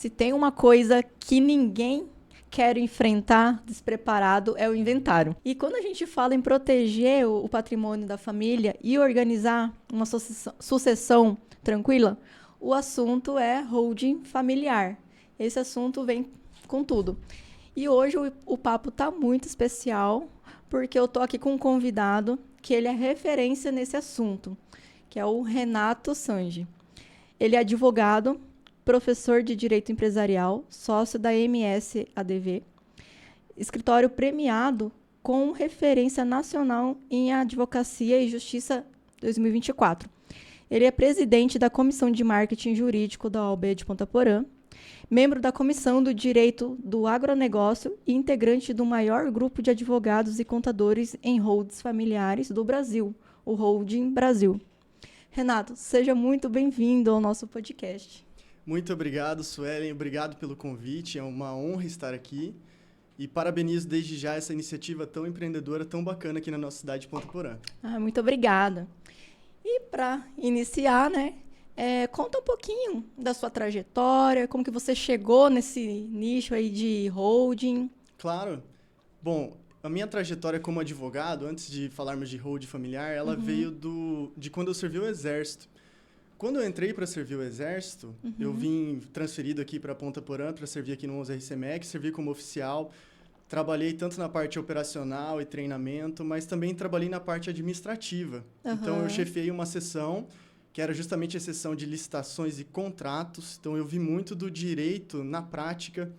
Se tem uma coisa que ninguém quer enfrentar despreparado, é o inventário. E quando a gente fala em proteger o patrimônio da família e organizar uma sucessão tranquila, o assunto é holding familiar. Esse assunto vem com tudo. E hoje o papo tá muito especial, porque eu tô aqui com um convidado que ele é referência nesse assunto, que é o Renato Sangi. Ele é advogado, professor de Direito Empresarial, sócio da MS-ADV, escritório premiado com referência nacional em Advocacia e Justiça 2024. Ele é presidente da Comissão de Marketing Jurídico da OAB de Ponta Porã, membro da Comissão do Direito do Agronegócio e integrante do maior grupo de advogados e contadores em holds familiares do Brasil, o Holding Brasil. Renato, seja muito bem-vindo ao nosso podcast. Muito obrigado, Suelen. Obrigado pelo convite. É uma honra estar aqui. E parabenizo desde já essa iniciativa tão empreendedora, tão bacana aqui na nossa cidade de Ponta Porã. Muito obrigada. E para iniciar, conta um pouquinho da sua trajetória, como que você chegou nesse nicho aí de holding. Claro. Bom, a minha trajetória como advogado, antes de falarmos de holding familiar, ela veio de quando eu servi o Exército. Quando eu entrei para servir o Exército, eu vim transferido aqui para Ponta Porã para servir aqui no 11 RCMEC, servi como oficial. Trabalhei tanto na parte operacional e treinamento, mas também trabalhei na parte administrativa. Então, eu chefiei uma seção que era justamente a seção de licitações e contratos. Então, eu vi muito do direito na prática,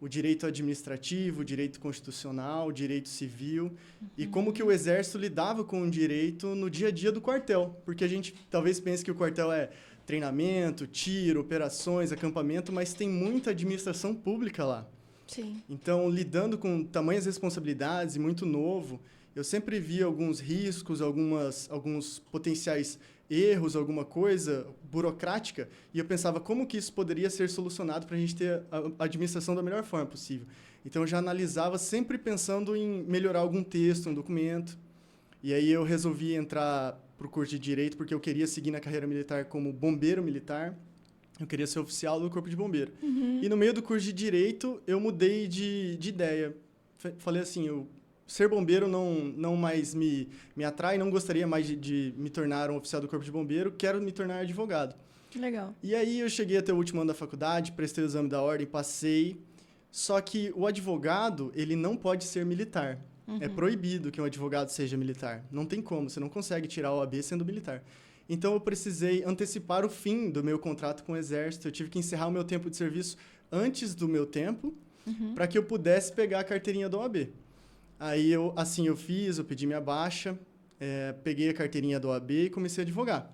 o direito administrativo, o direito constitucional, o direito civil, e como que o Exército lidava com o direito no dia a dia do quartel. Porque a gente talvez pense que o quartel é treinamento, tiro, operações, acampamento, mas tem muita administração pública lá. Sim. Então, lidando com tamanhas responsabilidades e muito novo, eu sempre vi alguns riscos, alguns potenciais erros, alguma coisa burocrática, e eu pensava como que isso poderia ser solucionado para a gente ter a administração da melhor forma possível. Então, eu já analisava sempre pensando em melhorar algum texto, um documento, e aí eu resolvi entrar para o curso de Direito, porque eu queria seguir na carreira militar como bombeiro militar, eu queria ser oficial do Corpo de Bombeiro. E no meio do curso de Direito, eu mudei de ideia. Falei assim, ser bombeiro não mais me atrai, não gostaria mais de me tornar um oficial do Corpo de Bombeiro, quero me tornar advogado. Legal. E aí eu cheguei até o último ano da faculdade, prestei o exame da ordem, passei. Só que o advogado, ele não pode ser militar. É proibido que um advogado seja militar. Não tem como, você não consegue tirar a OAB sendo militar. Então, eu precisei antecipar o fim do meu contrato com o Exército. Eu tive que encerrar o meu tempo de serviço antes do meu tempo, para que eu pudesse pegar a carteirinha da OAB. Aí, eu fiz, eu pedi minha baixa, peguei a carteirinha da OAB e comecei a advogar.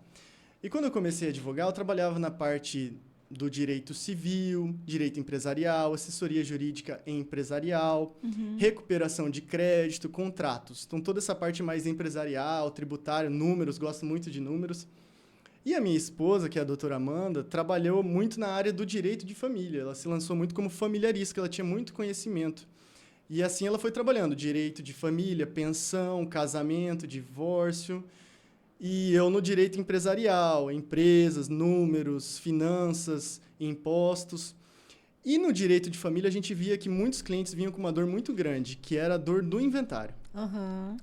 E quando eu comecei a advogar, eu trabalhava na parte do direito civil, direito empresarial, assessoria jurídica empresarial, recuperação de crédito, contratos. Então, toda essa parte mais empresarial, tributário, números, gosto muito de números. E a minha esposa, que é a doutora Amanda, trabalhou muito na área do direito de família. Ela se lançou muito como familiarista, ela tinha muito conhecimento. E assim ela foi trabalhando, direito de família, pensão, casamento, divórcio. E eu no direito empresarial, empresas, números, finanças, impostos. E no direito de família, a gente via que muitos clientes vinham com uma dor muito grande, que era a dor do inventário.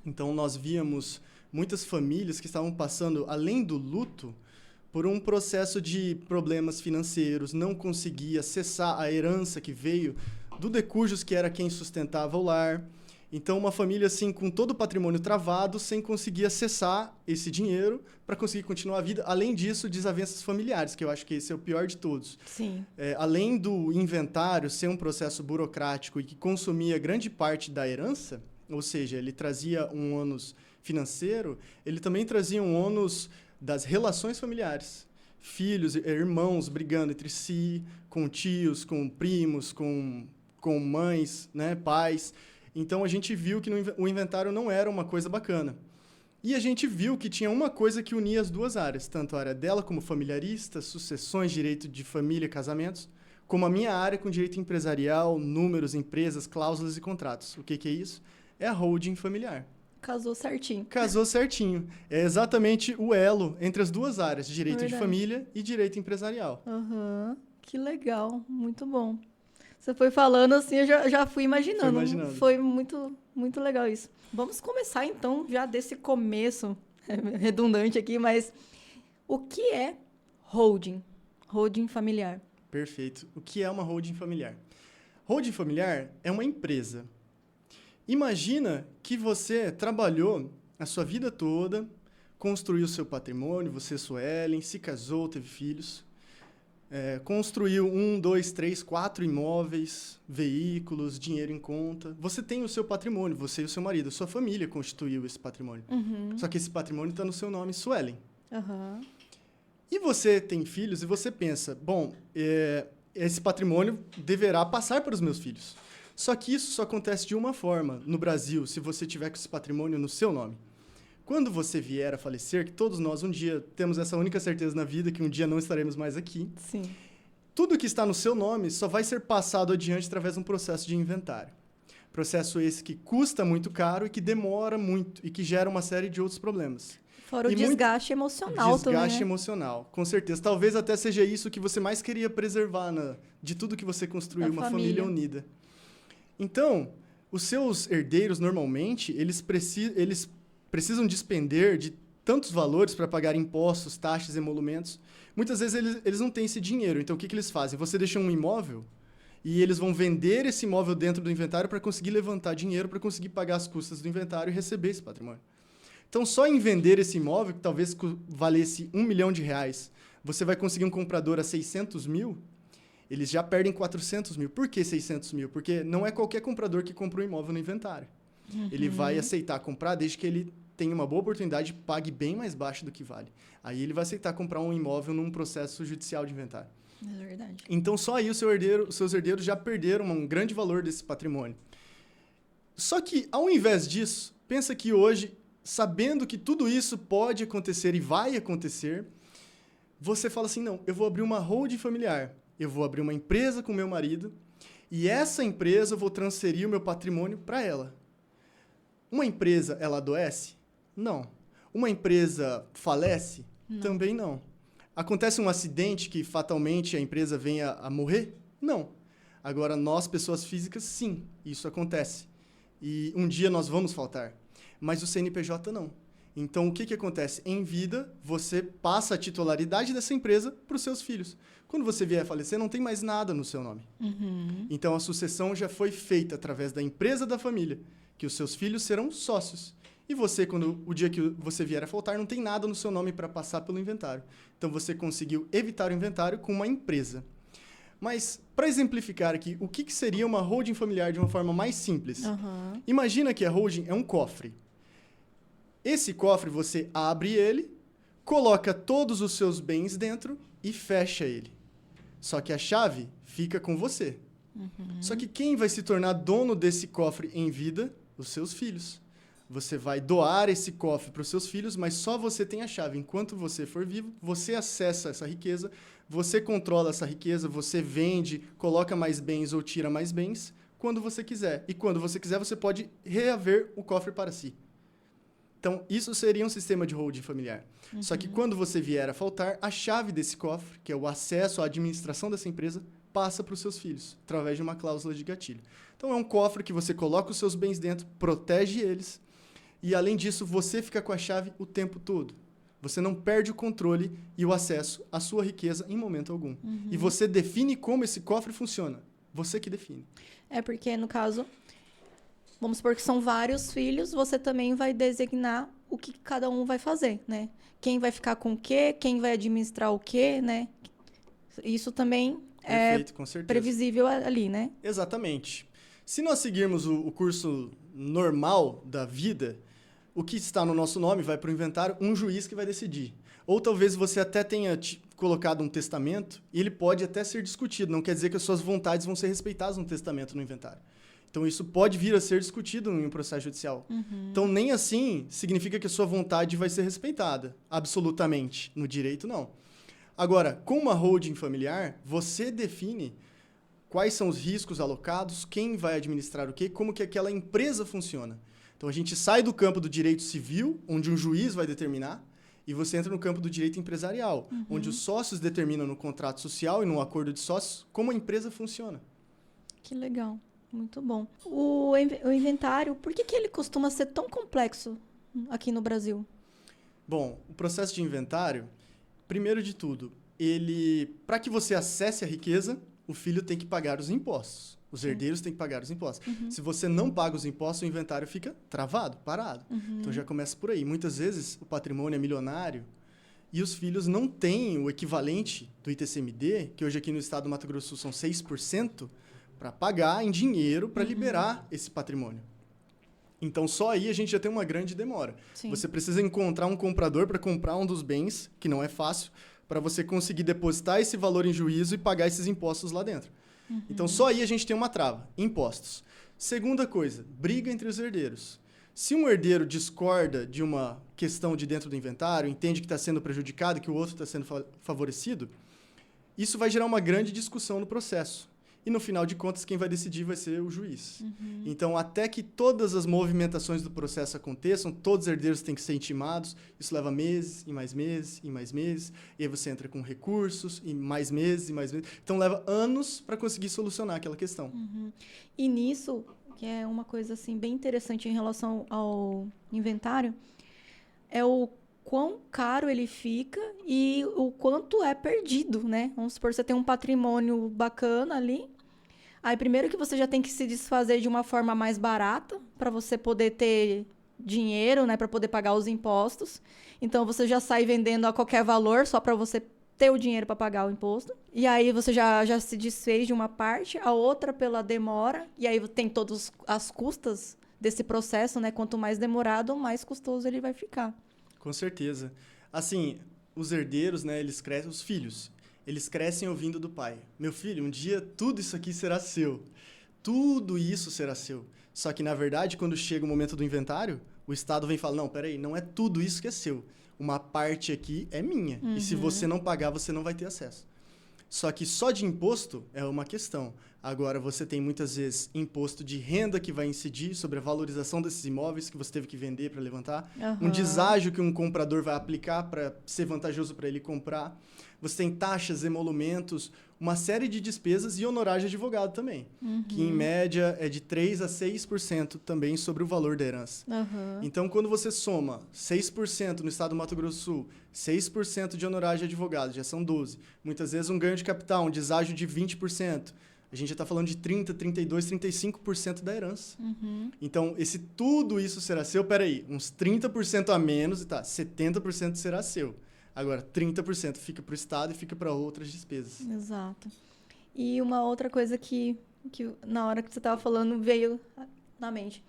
Então, nós víamos muitas famílias que estavam passando, além do luto, por um processo de problemas financeiros, não conseguia acessar a herança que veio do decujus, que era quem sustentava o lar. Então, uma família assim com todo o patrimônio travado, sem conseguir acessar esse dinheiro para conseguir continuar a vida. Além disso, desavenças familiares, que eu acho que esse é o pior de todos. Sim. Além do inventário ser um processo burocrático e que consumia grande parte da herança, ou seja, ele trazia um ônus financeiro, ele também trazia um ônus das relações familiares. Filhos, irmãos brigando entre si, com tios, com primos, com mães, né, pais. Então, a gente viu que o inventário não era uma coisa bacana. E a gente viu que tinha uma coisa que unia as duas áreas, tanto a área dela como familiarista, sucessões, direito de família, casamentos, como a minha área com direito empresarial, números, empresas, cláusulas e contratos. O que é isso? É a holding familiar. Casou certinho. Casou certinho. É exatamente o elo entre as duas áreas, direito de família e direito empresarial. Que legal, muito bom. Você foi falando assim, eu já fui imaginando. Foi muito, muito legal isso. Vamos começar então, já desse começo, redundante aqui, mas o que é holding? Holding familiar. Perfeito. O que é uma holding familiar? Holding familiar é uma empresa. Imagina que você trabalhou a sua vida toda, construiu seu patrimônio, você, Suelen, se casou, teve filhos, construiu 1, 2, 3, 4 imóveis, veículos, dinheiro em conta. Você tem o seu patrimônio, você e o seu marido, sua família constituiu esse patrimônio. Só que esse patrimônio está no seu nome, Suelen. E você tem filhos e você pensa, bom, esse patrimônio deverá passar para os meus filhos. Só que isso só acontece de uma forma no Brasil, se você tiver com esse patrimônio no seu nome. Quando você vier a falecer, que todos nós um dia temos essa única certeza na vida, que um dia não estaremos mais aqui. Sim. Tudo que está no seu nome só vai ser passado adiante através de um processo de inventário. Processo esse que custa muito caro e que demora muito e que gera uma série de outros problemas. Fora o desgaste emocional também, Desgaste emocional, com certeza. Talvez até seja isso que você mais queria preservar de tudo que você construiu, uma família unida. Então, os seus herdeiros, normalmente, eles precisam despender de tantos valores para pagar impostos, taxas e emolumentos. Muitas vezes eles não têm esse dinheiro. Então, o que eles fazem? Você deixa um imóvel e eles vão vender esse imóvel dentro do inventário para conseguir levantar dinheiro, para conseguir pagar as custas do inventário e receber esse patrimônio. Então, só em vender esse imóvel, que talvez valesse R$1 milhão, você vai conseguir um comprador a 600 mil, eles já perdem 400 mil. Por que 600 mil? Porque não é qualquer comprador que compra um imóvel no inventário. Ele vai aceitar comprar desde que ele tenha uma boa oportunidade e pague bem mais baixo do que vale. Aí ele vai aceitar comprar um imóvel num processo judicial de inventário. É verdade. Então, só aí os seus herdeiros já perderam um grande valor desse patrimônio. Só que, ao invés disso, pensa que hoje, sabendo que tudo isso pode acontecer e vai acontecer, você fala assim, não, eu vou abrir uma holding familiar, eu vou abrir uma empresa com meu marido e essa empresa eu vou transferir o meu patrimônio para ela. Uma empresa, ela adoece? Não. Uma empresa falece? Não. Também não. Acontece um acidente que fatalmente a empresa venha a morrer? Não. Agora, nós, pessoas físicas, sim, isso acontece. E um dia nós vamos faltar. Mas o CNPJ não. Então, o que acontece? Em vida, você passa a titularidade dessa empresa para os seus filhos. Quando você vier a falecer, não tem mais nada no seu nome. Então, a sucessão já foi feita através da empresa da família, que os seus filhos serão sócios. E você, o dia que você vier a faltar, não tem nada no seu nome para passar pelo inventário. Então, você conseguiu evitar o inventário com uma empresa. Mas, para exemplificar aqui, o que seria uma holding familiar de uma forma mais simples? Imagina que a holding é um cofre. Esse cofre, você abre ele, coloca todos os seus bens dentro e fecha ele. Só que a chave fica com você. Só que quem vai se tornar dono desse cofre em vida? Os seus filhos. Você vai doar esse cofre para os seus filhos, mas só você tem a chave. Enquanto você for vivo, você acessa essa riqueza, você controla essa riqueza, você vende, coloca mais bens ou tira mais bens quando você quiser. E quando você quiser, você pode reaver o cofre para si. Então, isso seria um sistema de holding familiar. Só que quando você vier a faltar, a chave desse cofre, que é o acesso à administração dessa empresa, passa para os seus filhos, através de uma cláusula de gatilho. Então, é um cofre que você coloca os seus bens dentro, protege eles, e, além disso, você fica com a chave o tempo todo. Você não perde o controle e o acesso à sua riqueza em momento algum. E você define como esse cofre funciona. Você que define. É porque, no caso, vamos supor que são vários filhos, você também vai designar o que cada um vai fazer, né? Quem vai ficar com o quê, quem vai administrar o quê, né? Isso também Perfeito, com certeza. Previsível ali, né? Exatamente. Se nós seguirmos o curso normal da vida, o que está no nosso nome vai para o inventário, um juiz que vai decidir. Ou talvez você até tenha colocado um testamento e ele pode até ser discutido. Não quer dizer que as suas vontades vão ser respeitadas no testamento, no inventário. Então, isso pode vir a ser discutido em um processo judicial. Então, nem assim significa que a sua vontade vai ser respeitada, absolutamente. No direito, não. Agora, com uma holding familiar, você define quais são os riscos alocados, quem vai administrar o quê, como que aquela empresa funciona. Então, a gente sai do campo do direito civil, onde um juiz vai determinar, E você entra no campo do direito empresarial, onde os sócios determinam no contrato social e no acordo de sócios como a empresa funciona. Que legal, muito bom. O inventário, por que ele costuma ser tão complexo aqui no Brasil? Bom, o processo de inventário, primeiro de tudo, para que você acesse a riqueza, o filho tem que pagar os impostos. Os herdeiros têm que pagar os impostos. Se você não paga os impostos, o inventário fica travado, parado. Então já começa por aí. Muitas vezes o patrimônio é milionário e os filhos não têm o equivalente do ITCMD, que hoje aqui no estado do Mato Grosso do Sul são 6%, para pagar em dinheiro para liberar esse patrimônio. Então só aí a gente já tem uma grande demora. Sim. Você precisa encontrar um comprador para comprar um dos bens, que não é fácil, para você conseguir depositar esse valor em juízo e pagar esses impostos lá dentro. Então, só aí a gente tem uma trava, impostos. Segunda coisa, briga entre os herdeiros. Se um herdeiro discorda de uma questão de dentro do inventário, entende que está sendo prejudicado, que o outro está sendo favorecido, isso vai gerar uma grande discussão no processo. E, no final de contas, quem vai decidir vai ser o juiz. Então, até que todas as movimentações do processo aconteçam, todos os herdeiros têm que ser intimados. Isso leva meses, e mais meses, e mais meses. E aí você entra com recursos, e mais meses, e mais meses. Então, leva anos para conseguir solucionar aquela questão. E nisso, que é uma coisa assim, bem interessante em relação ao inventário, é o quão caro ele fica e o quanto é perdido, né? Vamos supor, você tem um patrimônio bacana ali. Aí, primeiro que você já tem que se desfazer de uma forma mais barata para você poder ter dinheiro, né? Para poder pagar os impostos. Então, você já sai vendendo a qualquer valor só para você ter o dinheiro para pagar o imposto. E aí, você já se desfez de uma parte, a outra pela demora. E aí, tem todas as custas desse processo, né? Quanto mais demorado, mais custoso ele vai ficar. Com certeza. Assim, os herdeiros, né? Eles crescem, os filhos. Eles crescem ouvindo do pai. Meu filho, um dia tudo isso aqui será seu. Tudo isso será seu. Só que, na verdade, quando chega o momento do inventário, o Estado vem e fala, não, peraí, não é tudo isso que é seu. Uma parte aqui é minha. E se você não pagar, você não vai ter acesso. Só que só de imposto é uma questão. Agora, você tem muitas vezes imposto de renda que vai incidir sobre a valorização desses imóveis que você teve que vender para levantar. Um deságio que um comprador vai aplicar para ser vantajoso para ele comprar. Você tem taxas, emolumentos, uma série de despesas e honorários de advogado também, que em média é de 3% a 6% também sobre o valor da herança. Então, quando você soma 6% no estado do Mato Grosso do Sul, 6% de honorário de advogado, já são 12%. Muitas vezes um ganho de capital, um deságio de 20%. A gente já está falando de 30%, 32%, 35% da herança. Então, tudo isso será seu, peraí, uns 30% a menos, e 70% será seu. Agora, 30% fica para o Estado e fica para outras despesas. Exato. E uma outra coisa que na hora que você estava falando veio na mente.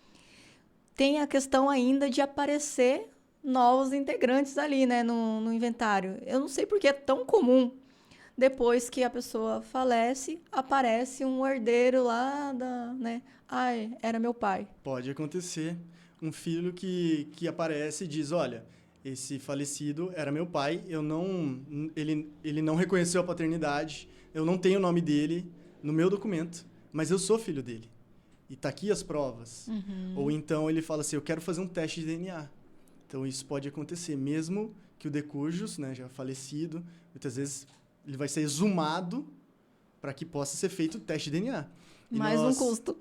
Tem a questão ainda de aparecer novos integrantes ali, né, no inventário. Eu não sei porque é tão comum. Depois que a pessoa falece, aparece um herdeiro lá né? Ai, era meu pai. Pode acontecer. Um filho que aparece e diz, olha, esse falecido era meu pai, ele não reconheceu a paternidade, eu não tenho o nome dele no meu documento, mas eu sou filho dele. E tá aqui as provas. Ou então ele fala assim, eu quero fazer um teste de DNA. Então isso pode acontecer, mesmo que o de cujos, né, já falecido, muitas vezes ele vai ser exumado para que possa ser feito o teste de DNA. Mais um custo.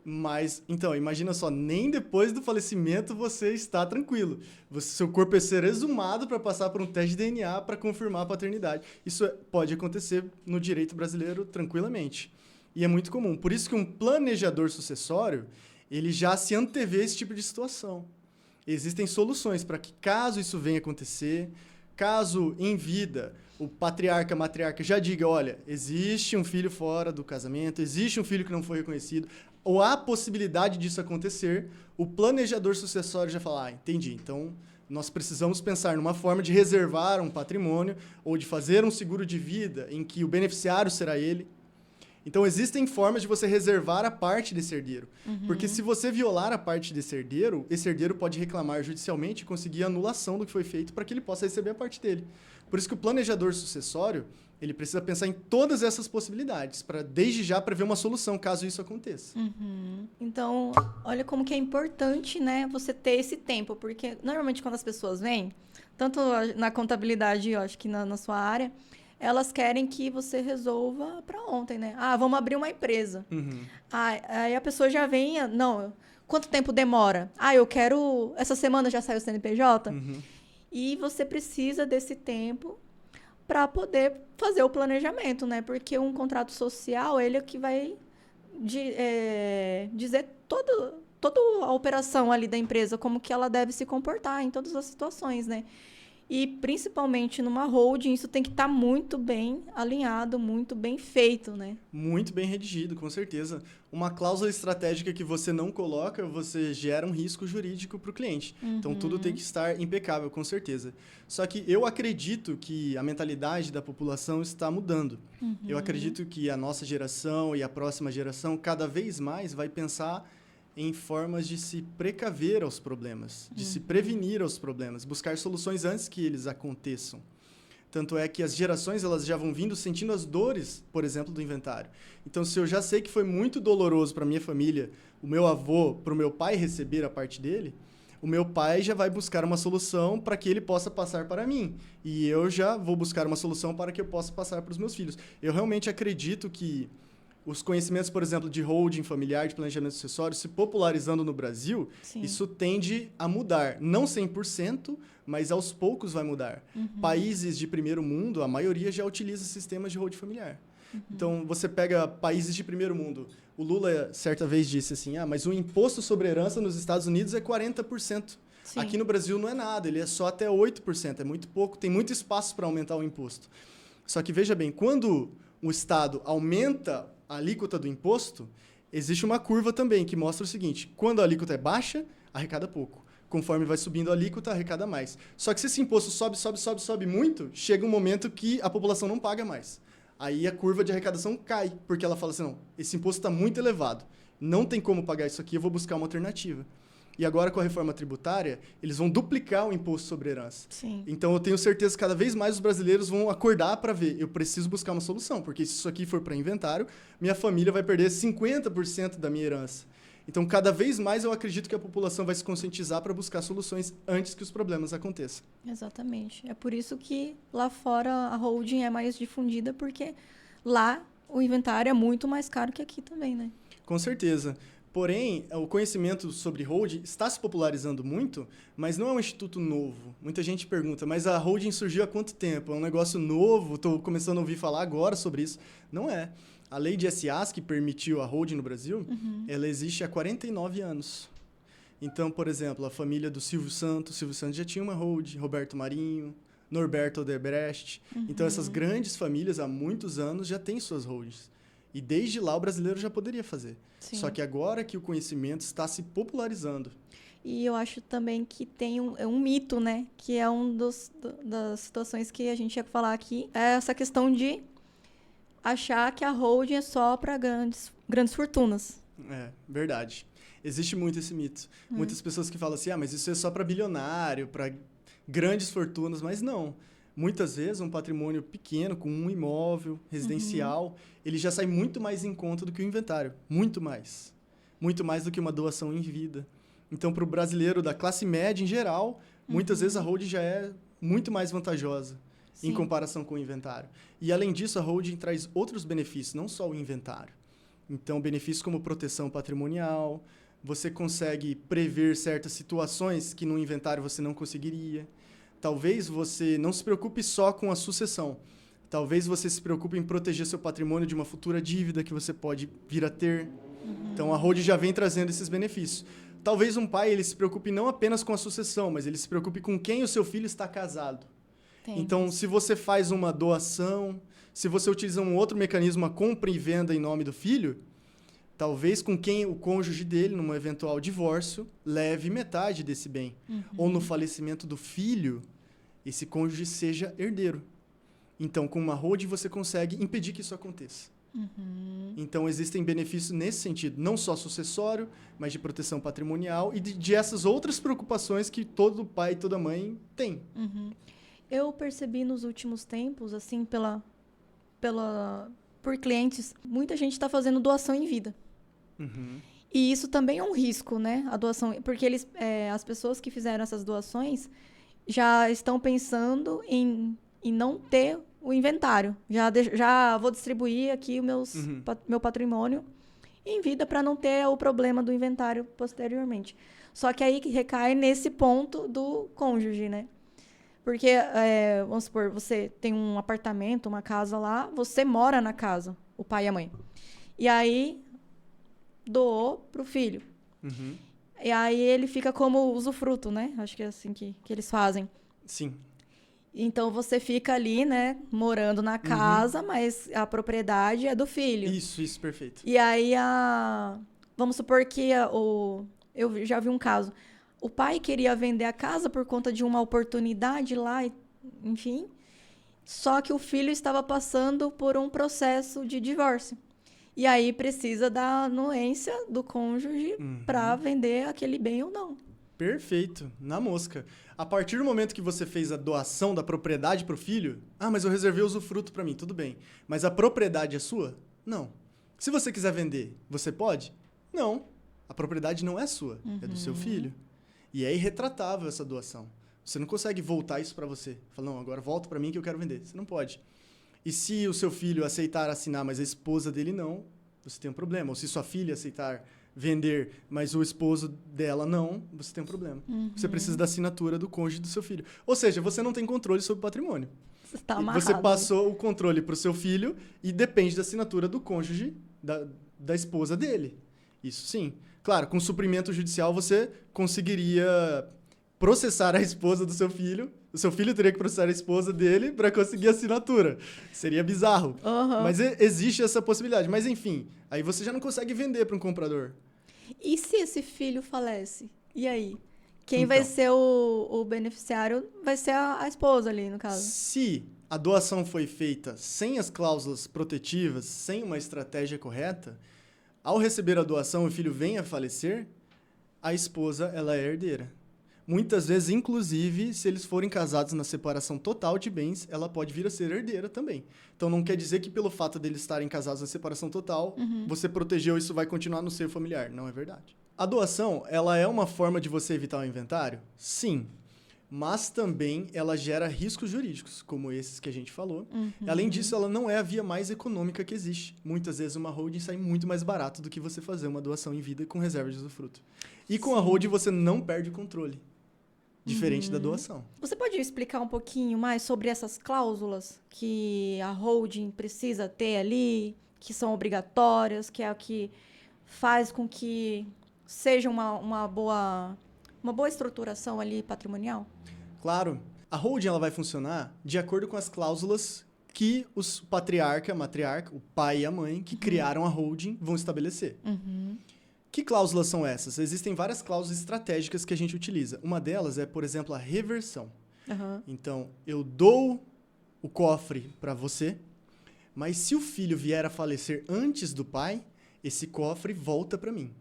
Então, imagina só, nem depois do falecimento você está tranquilo. Seu corpo é ser exumado para passar por um teste de DNA para confirmar a paternidade. Isso pode acontecer no direito brasileiro tranquilamente. E é muito comum. Por isso que um planejador sucessório, ele já se antevê esse tipo de situação. Existem soluções para que, caso isso venha acontecer, caso em vida o patriarca, a matriarca já diga, olha, existe um filho fora do casamento, existe um filho que não foi reconhecido, ou há possibilidade disso acontecer, o planejador sucessório já fala, entendi, então nós precisamos pensar numa forma de reservar um patrimônio ou de fazer um seguro de vida em que o beneficiário será ele. Então, existem formas de você reservar a parte desse herdeiro. Porque se você violar a parte desse herdeiro, esse herdeiro pode reclamar judicialmente e conseguir a anulação do que foi feito para que ele possa receber a parte dele. Por isso que o planejador sucessório, ele precisa pensar em todas essas possibilidades, para desde já prever uma solução, caso isso aconteça. Então, olha como que é importante, né, você ter esse tempo, porque normalmente quando as pessoas vêm, tanto na contabilidade, eu acho que na sua área, elas querem que você resolva para ontem, né? Ah, vamos abrir uma empresa. Uhum. Aí a pessoa já vem, não, quanto tempo demora? Ah, eu quero, essa semana já saiu o CNPJ? Uhum. E você precisa desse tempo para poder fazer o planejamento, né? Porque um contrato social, ele é que vai dizer toda a operação ali da empresa, como que ela deve se comportar em todas as situações, né? E principalmente numa holding, isso tem que estar muito bem alinhado, muito bem feito, né? Muito bem redigido, com certeza. Uma cláusula estratégica que você não coloca, você gera um risco jurídico para o cliente. Então, tudo tem que estar impecável, com certeza. Só que eu acredito que a mentalidade da população está mudando. Eu acredito que a nossa geração e a próxima geração, cada vez mais, vai pensar em formas de se precaver aos problemas, de se prevenir aos problemas, buscar soluções antes que eles aconteçam. Tanto é que as gerações elas já vão vindo sentindo as dores, por exemplo, do inventário. Então, se eu já sei que foi muito doloroso para minha família, o meu avô, para o meu pai receber a parte dele, o meu pai já vai buscar uma solução para que ele possa passar para mim. E eu já vou buscar uma solução para que eu possa passar para os meus filhos. Eu realmente acredito que os conhecimentos, por exemplo, de holding familiar, de planejamento sucessório, se popularizando no Brasil, Sim. isso tende a mudar. Não 100%, mas aos poucos vai mudar. Países de primeiro mundo, a maioria já utiliza sistemas de holding familiar. Então, você pega países de primeiro mundo. O Lula, certa vez, disse assim, mas o imposto sobre herança nos Estados Unidos é 40%. Sim. Aqui no Brasil não é nada, ele é só até 8%. É muito pouco, tem muito espaço para aumentar o imposto. Só que, veja bem, quando o Estado aumenta a alíquota do imposto, existe uma curva também que mostra o seguinte: quando a alíquota é baixa, arrecada pouco. Conforme vai subindo a alíquota, arrecada mais. Só que se esse imposto sobe muito, chega um momento que a população não paga mais. Aí a curva de arrecadação cai, porque ela fala assim, não, esse imposto está muito elevado, não tem como pagar isso aqui, eu vou buscar uma alternativa. E agora, com a reforma tributária, eles vão duplicar o imposto sobre herança. Sim. Então, eu tenho certeza que cada vez mais os brasileiros vão acordar para ver, eu preciso buscar uma solução, porque se isso aqui for para inventário, minha família vai perder 50% da minha herança. Então, cada vez mais eu acredito que a população vai se conscientizar para buscar soluções antes que os problemas aconteçam. Exatamente. É por isso que lá fora a holding é mais difundida, porque lá o inventário é muito mais caro que aqui também, né? Com certeza. Porém, o conhecimento sobre holding está se popularizando muito, mas não é um instituto novo. Muita gente pergunta, mas a holding surgiu há quanto tempo? É um negócio novo? Estou começando a ouvir falar agora sobre isso. Não é. A lei de SAs, que permitiu a holding no Brasil, ela existe há 49 anos. Então, por exemplo, a família do Silvio Santos já tinha uma holding, Roberto Marinho, Norberto Odebrecht. Então, essas grandes famílias, há muitos anos, já têm suas holdings. E desde lá o brasileiro já poderia fazer. Sim. Só que agora que o conhecimento está se popularizando. E eu acho também que tem um mito, né? Que é das situações que a gente ia falar aqui. É essa questão de achar que a holding é só para grandes fortunas. É, verdade. Existe muito esse mito. Muitas pessoas que falam assim, mas isso é só para bilionário, para grandes fortunas. Mas não. Muitas vezes, um patrimônio pequeno, com um imóvel residencial, ele já sai muito mais em conta do que o inventário. Muito mais. Muito mais do que uma doação em vida. Então, para o brasileiro da classe média em geral, muitas vezes a holding já é muito mais vantajosa em comparação com o inventário. E, além disso, a holding traz outros benefícios, não só o inventário. Então, benefícios como proteção patrimonial, você consegue prever certas situações que no inventário você não conseguiria. Talvez você não se preocupe só com a sucessão. Talvez você se preocupe em proteger seu patrimônio de uma futura dívida que você pode vir a ter. Então, a holding já vem trazendo esses benefícios. Talvez um pai ele se preocupe não apenas com a sucessão, mas ele se preocupe com quem o seu filho está casado. Entendi. Então, se você faz uma doação, se você utiliza um outro mecanismo, a compra e venda em nome do filho, talvez com quem o cônjuge dele, num eventual divórcio, leve metade desse bem. Ou no falecimento do filho, esse cônjuge seja herdeiro. Então, com uma holding, você consegue impedir que isso aconteça. Então, existem benefícios nesse sentido, não só sucessório, mas de proteção patrimonial e de essas outras preocupações que todo pai e toda mãe tem. Eu percebi nos últimos tempos, assim, por clientes, muita gente está fazendo doação em vida. E isso também é um risco, né? A doação, porque as pessoas que fizeram essas doações, já estão pensando em não ter o inventário. Já vou distribuir aqui meu patrimônio em vida para não ter o problema do inventário posteriormente. Só que aí recai nesse ponto do cônjuge, né? Porque, vamos supor, você tem um apartamento, uma casa lá, você mora na casa, o pai e a mãe. E aí, doou pro filho. Uhum. E aí ele fica como usufruto, né? Acho que é assim que eles fazem. Sim. Então você fica ali, né, morando na casa, mas a propriedade é do filho. Isso, perfeito. E aí vamos supor que eu já vi um caso. O pai queria vender a casa por conta de uma oportunidade lá, enfim. Só que o filho estava passando por um processo de divórcio. E aí precisa da anuência do cônjuge para vender aquele bem ou não. Perfeito, na mosca. A partir do momento que você fez a doação da propriedade para o filho, mas eu reservei o usufruto para mim, tudo bem. Mas a propriedade é sua? Não. Se você quiser vender, você pode? Não. A propriedade não é sua, é do seu filho. E é irretratável essa doação. Você não consegue voltar isso para você. Fala, não, agora volta para mim que eu quero vender. Você não pode. E se o seu filho aceitar assinar, mas a esposa dele não, você tem um problema. Ou se sua filha aceitar vender, mas o esposo dela não, você tem um problema. Você precisa da assinatura do cônjuge do seu filho. Ou seja, você não tem controle sobre o patrimônio. Você tá amarrado. Você passou o controle para o seu filho e depende da assinatura do cônjuge da esposa dele. Isso sim. Claro, com suprimento judicial você conseguiria processar a esposa do seu filho. O seu filho teria que processar a esposa dele para conseguir a assinatura. Seria bizarro. Mas existe essa possibilidade. Mas enfim, aí você já não consegue vender para um comprador. E se esse filho falece? E aí? Quem vai ser o beneficiário vai ser a esposa ali, no caso. Se a doação foi feita sem as cláusulas protetivas, sem uma estratégia correta, ao receber a doação e o filho vem a falecer, a esposa ela é herdeira. Muitas vezes, inclusive, se eles forem casados na separação total de bens, ela pode vir a ser herdeira também. Então, não quer dizer que pelo fato deles estarem casados na separação total, você protegeu e isso vai continuar no seio familiar. Não é verdade. A doação, ela é uma forma de você evitar o inventário? Sim. Mas também ela gera riscos jurídicos, como esses que a gente falou. Além disso, ela não é a via mais econômica que existe. Muitas vezes uma holding sai muito mais barato do que você fazer uma doação em vida com reserva de usufruto. E com a holding você não perde o controle. Diferente da doação. Você pode explicar um pouquinho mais sobre essas cláusulas que a holding precisa ter ali, que são obrigatórias, que é o que faz com que seja uma boa estruturação ali patrimonial? Claro. A holding ela vai funcionar de acordo com as cláusulas que os matriarca, o pai e a mãe, que criaram a holding, vão estabelecer. Que cláusulas são essas? Existem várias cláusulas estratégicas que a gente utiliza. Uma delas é, por exemplo, a reversão. Então, eu dou o cofre para você, mas se o filho vier a falecer antes do pai, esse cofre volta para mim.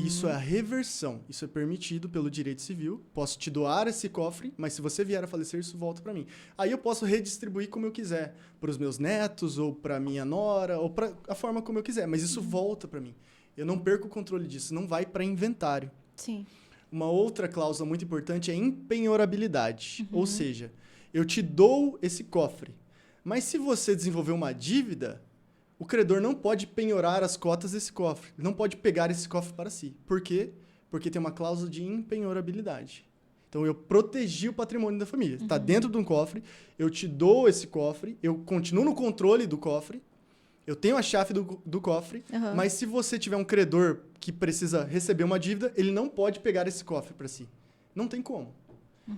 Isso é a reversão. Isso é permitido pelo direito civil. Posso te doar esse cofre, mas se você vier a falecer, isso volta para mim. Aí eu posso redistribuir como eu quiser, para os meus netos, ou para minha nora, ou para a forma como eu quiser, mas isso volta para mim. Eu não perco o controle disso, não vai para inventário. Sim. Uma outra cláusula muito importante é empenhorabilidade. Ou seja, eu te dou esse cofre, mas se você desenvolver uma dívida, o credor não pode penhorar as cotas desse cofre. Ele não pode pegar esse cofre para si. Por quê? Porque tem uma cláusula de empenhorabilidade. Então, eu protegi o patrimônio da família. Está dentro de um cofre, eu te dou esse cofre, eu continuo no controle do cofre, eu tenho a chave do cofre, mas se você tiver um credor que precisa receber uma dívida, ele não pode pegar esse cofre para si. Não tem como.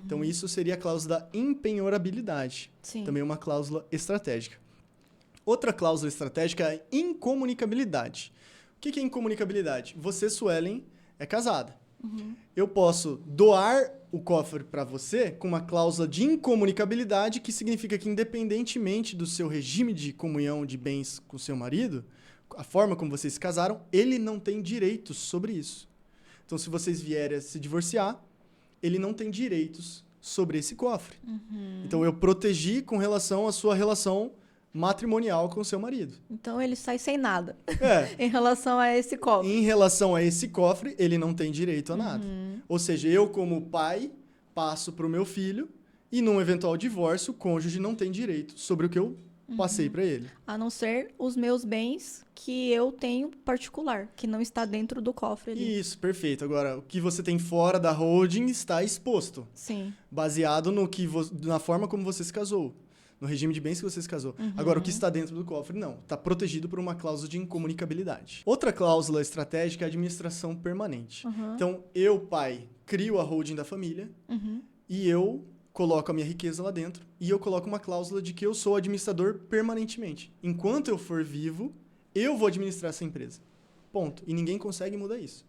Então, isso seria a cláusula da empenhorabilidade. Sim. Também uma cláusula estratégica. Outra cláusula estratégica é a incomunicabilidade. O que é incomunicabilidade? Você, Suelen, é casada. Eu posso doar o cofre para você com uma cláusula de incomunicabilidade, que significa que, independentemente do seu regime de comunhão de bens com seu marido, a forma como vocês se casaram, ele não tem direitos sobre isso. Então, se vocês vierem a se divorciar, ele não tem direitos sobre esse cofre. Então, eu protegi com relação à sua relação matrimonial com o seu marido. Então, ele sai sem nada em relação a esse cofre. Em relação a esse cofre, ele não tem direito a nada. Ou seja, eu, como pai, passo para o meu filho E num eventual divórcio, o cônjuge não tem direito sobre o que eu passei para ele. A não ser os meus bens que eu tenho particular, que não está dentro do cofre ali. Isso, perfeito. Agora, o que você tem fora da holding está exposto, Sim. baseado no que na forma como você se casou, no regime de bens que você se casou. Agora, o que está dentro do cofre, não. Está protegido por uma cláusula de incomunicabilidade. Outra cláusula estratégica é a administração permanente. Então, eu, pai, crio a holding da família e eu coloco a minha riqueza lá dentro e eu coloco uma cláusula de que eu sou administrador permanentemente. Enquanto eu for vivo, eu vou administrar essa empresa. Ponto. E ninguém consegue mudar isso.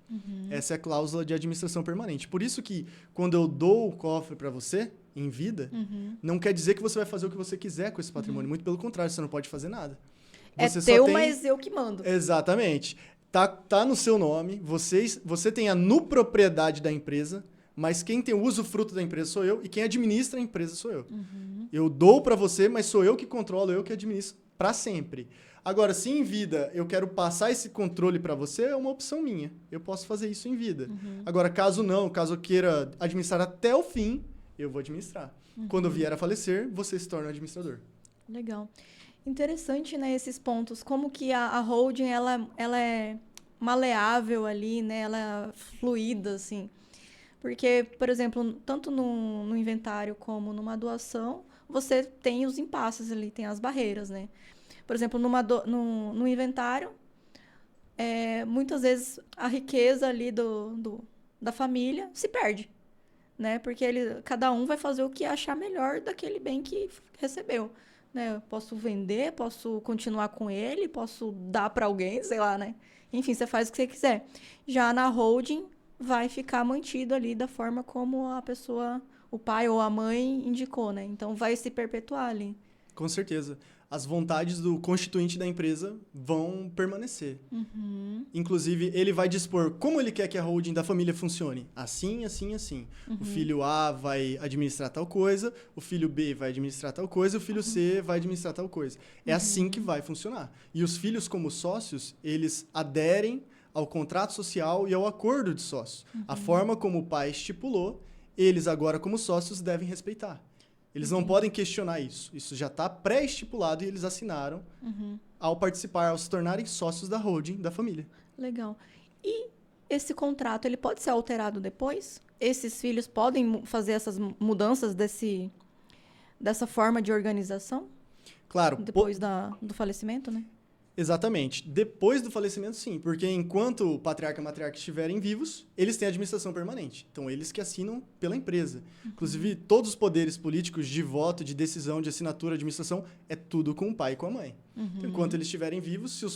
Essa é a cláusula de administração permanente. Por isso que, quando eu dou o cofre para você, em vida, não quer dizer que você vai fazer o que você quiser com esse patrimônio. Muito pelo contrário, você não pode fazer nada. Você teu, mas eu que mando. Exatamente. Tá no seu nome, você tem a nupropriedade da empresa, mas quem tem o usufruto da empresa sou eu e quem administra a empresa sou eu. Eu dou para você, mas sou eu que controlo, eu que administro para sempre. Agora, se em vida eu quero passar esse controle para você, é uma opção minha. Eu posso fazer isso em vida. Agora, caso eu queira administrar até o fim, eu vou administrar. Quando eu vier a falecer, você se torna administrador. Legal. Interessante, né, esses pontos. Como que a holding, ela é maleável ali, né? Ela é fluida, assim. Porque, por exemplo, tanto no inventário como numa doação, você tem os impasses ali, tem as barreiras, né? Por exemplo, no inventário, muitas vezes a riqueza ali da família se perde, né? Porque cada um vai fazer o que achar melhor daquele bem que recebeu, né? Eu posso vender, posso continuar com ele, posso dar para alguém, sei lá, né? Enfim, você faz o que você quiser. Já na holding, vai ficar mantido ali da forma como a pessoa, o pai ou a mãe indicou, né? Então, vai se perpetuar ali. Com certeza. As vontades do constituinte da empresa vão permanecer. Inclusive, ele vai dispor como ele quer que a holding da família funcione. Assim, assim, assim. O filho A vai administrar tal coisa, o filho B vai administrar tal coisa, o filho C vai administrar tal coisa. É assim que vai funcionar. E os filhos, como sócios, eles aderem ao contrato social e ao acordo de sócios. A forma como o pai estipulou, eles agora, como sócios, devem respeitar. Eles não podem questionar isso. Isso já está pré-estipulado e eles assinaram ao participar, ao se tornarem sócios da holding da família. Legal. E esse contrato, ele pode ser alterado depois? Esses filhos podem fazer essas mudanças dessa forma de organização? Claro. Depois do falecimento, né? Exatamente. Depois do falecimento, sim. Porque enquanto o patriarca e a matriarca estiverem vivos, eles têm administração permanente. Então, eles que assinam pela empresa. Inclusive, todos os poderes políticos de voto, de decisão, de assinatura, administração, é tudo com o pai e com a mãe. Então, enquanto eles estiverem vivos, se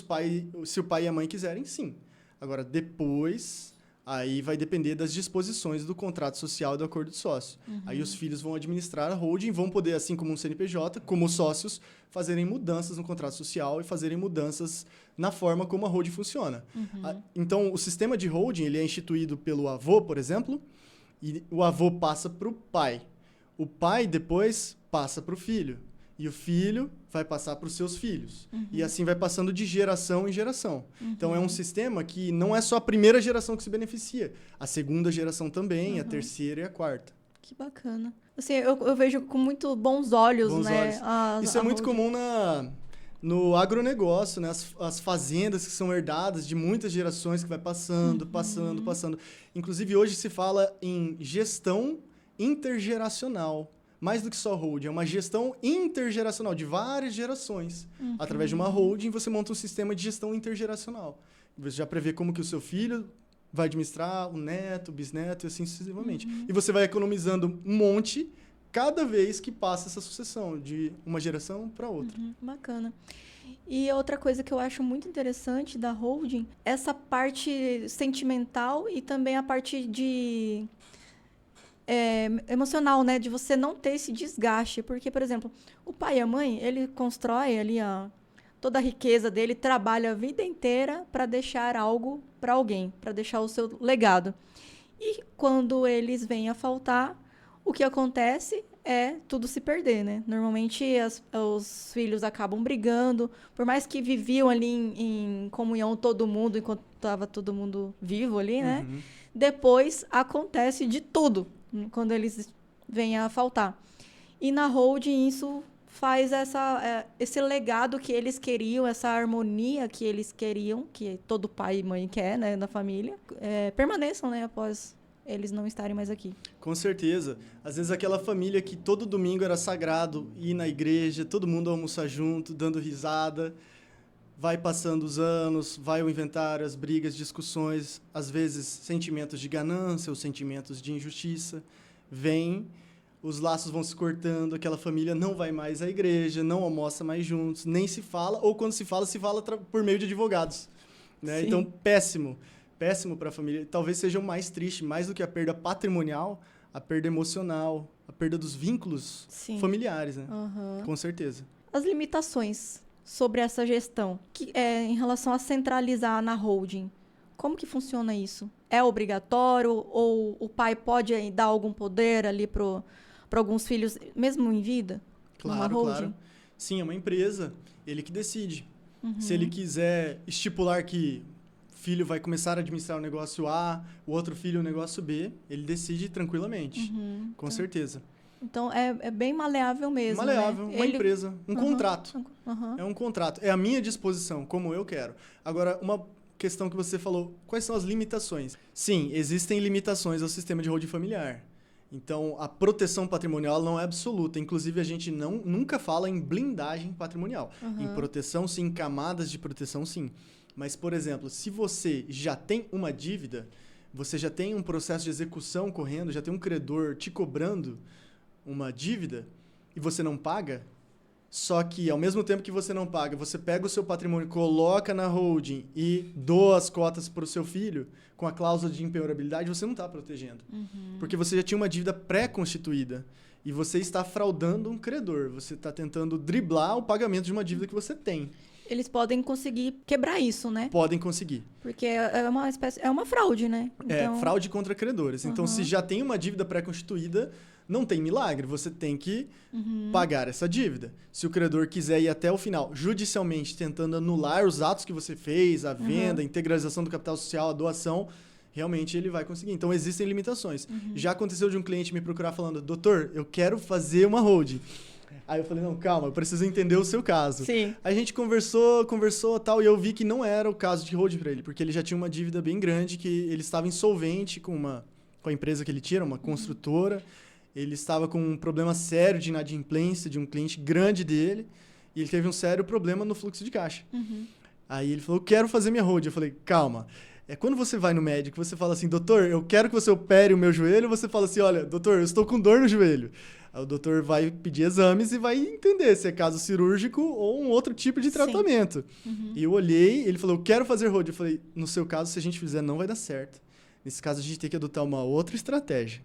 o pai e a mãe quiserem, sim. Agora, depois, aí vai depender das disposições do contrato social e do acordo de sócio. Aí os filhos vão administrar a holding, vão poder, assim como um CNPJ, como sócios, fazerem mudanças no contrato social e fazerem mudanças na forma como a holding funciona. Então, o sistema de holding ele é instituído pelo avô, por exemplo, e o avô passa para o pai. O pai, depois, passa para o filho. E o filho vai passar para os seus filhos. E assim vai passando de geração em geração. Então, é um sistema que não é só a primeira geração que se beneficia. A segunda geração também, a terceira e a quarta. Que bacana. Assim, eu vejo com muito bons olhos, né? Isso é muito comum no agronegócio, né? As fazendas que são herdadas de muitas gerações que vai passando. Inclusive, hoje se fala em gestão intergeracional. Mais do que só holding, é uma gestão intergeracional de várias gerações. Através de uma holding, você monta um sistema de gestão intergeracional. Você já prevê como que o seu filho vai administrar, o neto, o bisneto e assim sucessivamente. E você vai economizando um monte cada vez que passa essa sucessão de uma geração para outra. Bacana. E outra coisa que eu acho muito interessante da holding, essa parte sentimental e também a parte de... emocional, né? De você não ter esse desgaste. Porque, por exemplo, o pai e a mãe, ele constrói ali toda a riqueza dele, trabalha a vida inteira para deixar algo para alguém, para deixar o seu legado. E quando eles vêm a faltar, o que acontece é tudo se perder, né? Normalmente os filhos acabam brigando, por mais que viviam ali em comunhão todo mundo, enquanto estava todo mundo vivo ali, né? Depois acontece de tudo quando eles vêm a faltar. E na holding isso faz esse legado que eles queriam, essa harmonia que eles queriam, que todo pai e mãe quer, né, na família, permaneçam, né, após eles não estarem mais aqui. Com certeza. Às vezes aquela família que todo domingo era sagrado, ir na igreja, todo mundo almoçar junto, dando risada. Vai passando os anos, vai o inventário, as brigas, discussões, às vezes sentimentos de ganância ou sentimentos de injustiça. Vem, os laços vão se cortando, aquela família não vai mais à igreja, não almoça mais juntos, nem se fala, ou quando se fala por meio de advogados. Né? Então, péssimo para a família. Talvez seja o mais triste, mais do que a perda patrimonial, a perda emocional, a perda dos vínculos familiares, né? Com certeza. As limitações sobre essa gestão, em relação a centralizar na holding, como que funciona isso? É obrigatório ou o pai pode dar algum poder ali para alguns filhos, mesmo em vida? Claro. Sim, é uma empresa, ele que decide. Se ele quiser estipular que o filho vai começar a administrar o negócio A, o outro filho o negócio B, ele decide tranquilamente, com certeza. Então, é bem maleável mesmo, maleável, né? Uma empresa, um contrato. É um contrato, é a minha disposição, como eu quero. Agora, uma questão que você falou, quais são as limitações? Sim, existem limitações ao sistema de holding familiar. Então, a proteção patrimonial não é absoluta. Inclusive, a gente nunca fala em blindagem patrimonial. Em proteção, sim, em camadas de proteção, sim. Mas, por exemplo, se você já tem uma dívida, você já tem um processo de execução correndo, já tem um credor te cobrando uma dívida e você não paga, só que ao mesmo tempo que você não paga, você pega o seu patrimônio, coloca na holding e doa as cotas para o seu filho com a cláusula de impenhorabilidade, você não está protegendo. Porque você já tinha uma dívida pré-constituída e você está fraudando um credor, você está tentando driblar o pagamento de uma dívida que você tem. Eles podem conseguir quebrar isso, né? Podem conseguir. Porque é uma fraude, né? Então... É, fraude contra credores. Então, se já tem uma dívida pré-constituída, não tem milagre, você tem que pagar essa dívida. Se o credor quiser ir até o final, judicialmente, tentando anular os atos que você fez, a venda, a integralização do capital social, a doação, realmente ele vai conseguir. Então, existem limitações. Já aconteceu de um cliente me procurar falando, doutor, eu quero fazer uma holding. Aí eu falei, não, calma, eu preciso entender o seu caso. Sim. Aí a gente conversou tal, e eu vi que não era o caso de holding para ele, porque ele já tinha uma dívida bem grande, que ele estava insolvente com a empresa que ele tinha, uma construtora. Ele estava com um problema sério de inadimplência de um cliente grande dele, e ele teve um sério problema no fluxo de caixa. Aí ele falou, eu quero fazer minha holding. Eu falei, calma. Quando você vai no médico, você fala assim, doutor, eu quero que você opere o meu joelho, você fala assim, olha, doutor, eu estou com dor no joelho. Aí o doutor vai pedir exames e vai entender se é caso cirúrgico ou um outro tipo de tratamento. E eu olhei, ele falou, eu quero fazer holding. Eu falei, no seu caso, se a gente fizer, não vai dar certo. Nesse caso, a gente tem que adotar uma outra estratégia.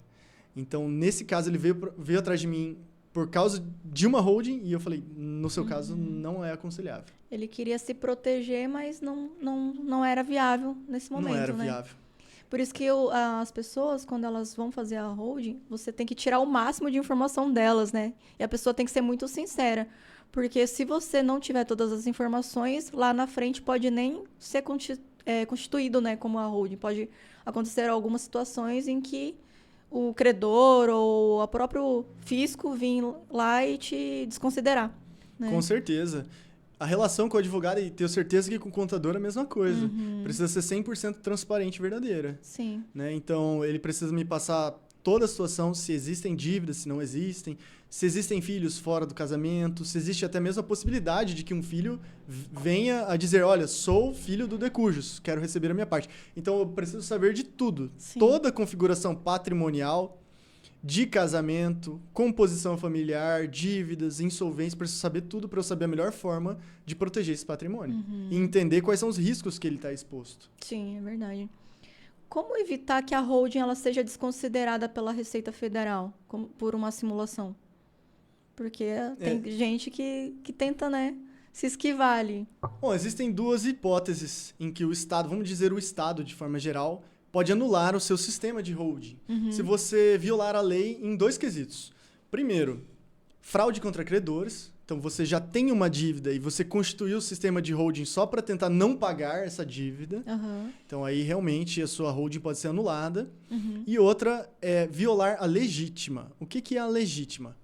Então, nesse caso, ele veio atrás de mim por causa de uma holding e eu falei, no seu caso, não é aconselhável. Ele queria se proteger, mas não era viável nesse momento, não era né? viável. Por isso que as pessoas, quando elas vão fazer a holding, você tem que tirar o máximo de informação delas, né? E a pessoa tem que ser muito sincera. Porque se você não tiver todas as informações, lá na frente pode nem ser constituído, né, como a holding. Pode acontecer algumas situações em que o credor ou o próprio fisco vir lá e te desconsiderar, né? Com certeza. A relação com o advogado, e tenho certeza que com o contador é a mesma coisa. Precisa ser 100% transparente e verdadeira. Sim. Né? Então, ele precisa me passar toda a situação, se existem dívidas, se não existem, se existem filhos fora do casamento, se existe até mesmo a possibilidade de que um filho venha a dizer, olha, sou filho do decujus, quero receber a minha parte. Então, eu preciso saber de tudo. Sim. Toda a configuração patrimonial, de casamento, composição familiar, dívidas, insolvência, preciso saber tudo para eu saber a melhor forma de proteger esse patrimônio. E entender quais são os riscos que ele está exposto. Sim, é verdade. Como evitar que a holding ela seja desconsiderada pela Receita Federal por uma simulação? Porque tem gente que tenta, né, se esquivar ali. Bom, existem duas hipóteses em que o Estado, vamos dizer o Estado de forma geral, pode anular o seu sistema de holding. Se você violar a lei em dois quesitos. Primeiro, fraude contra credores. Então, você já tem uma dívida e você constituiu o sistema de holding só para tentar não pagar essa dívida. Então, aí, realmente, a sua holding pode ser anulada. E outra é violar a legítima. O que é a legítima?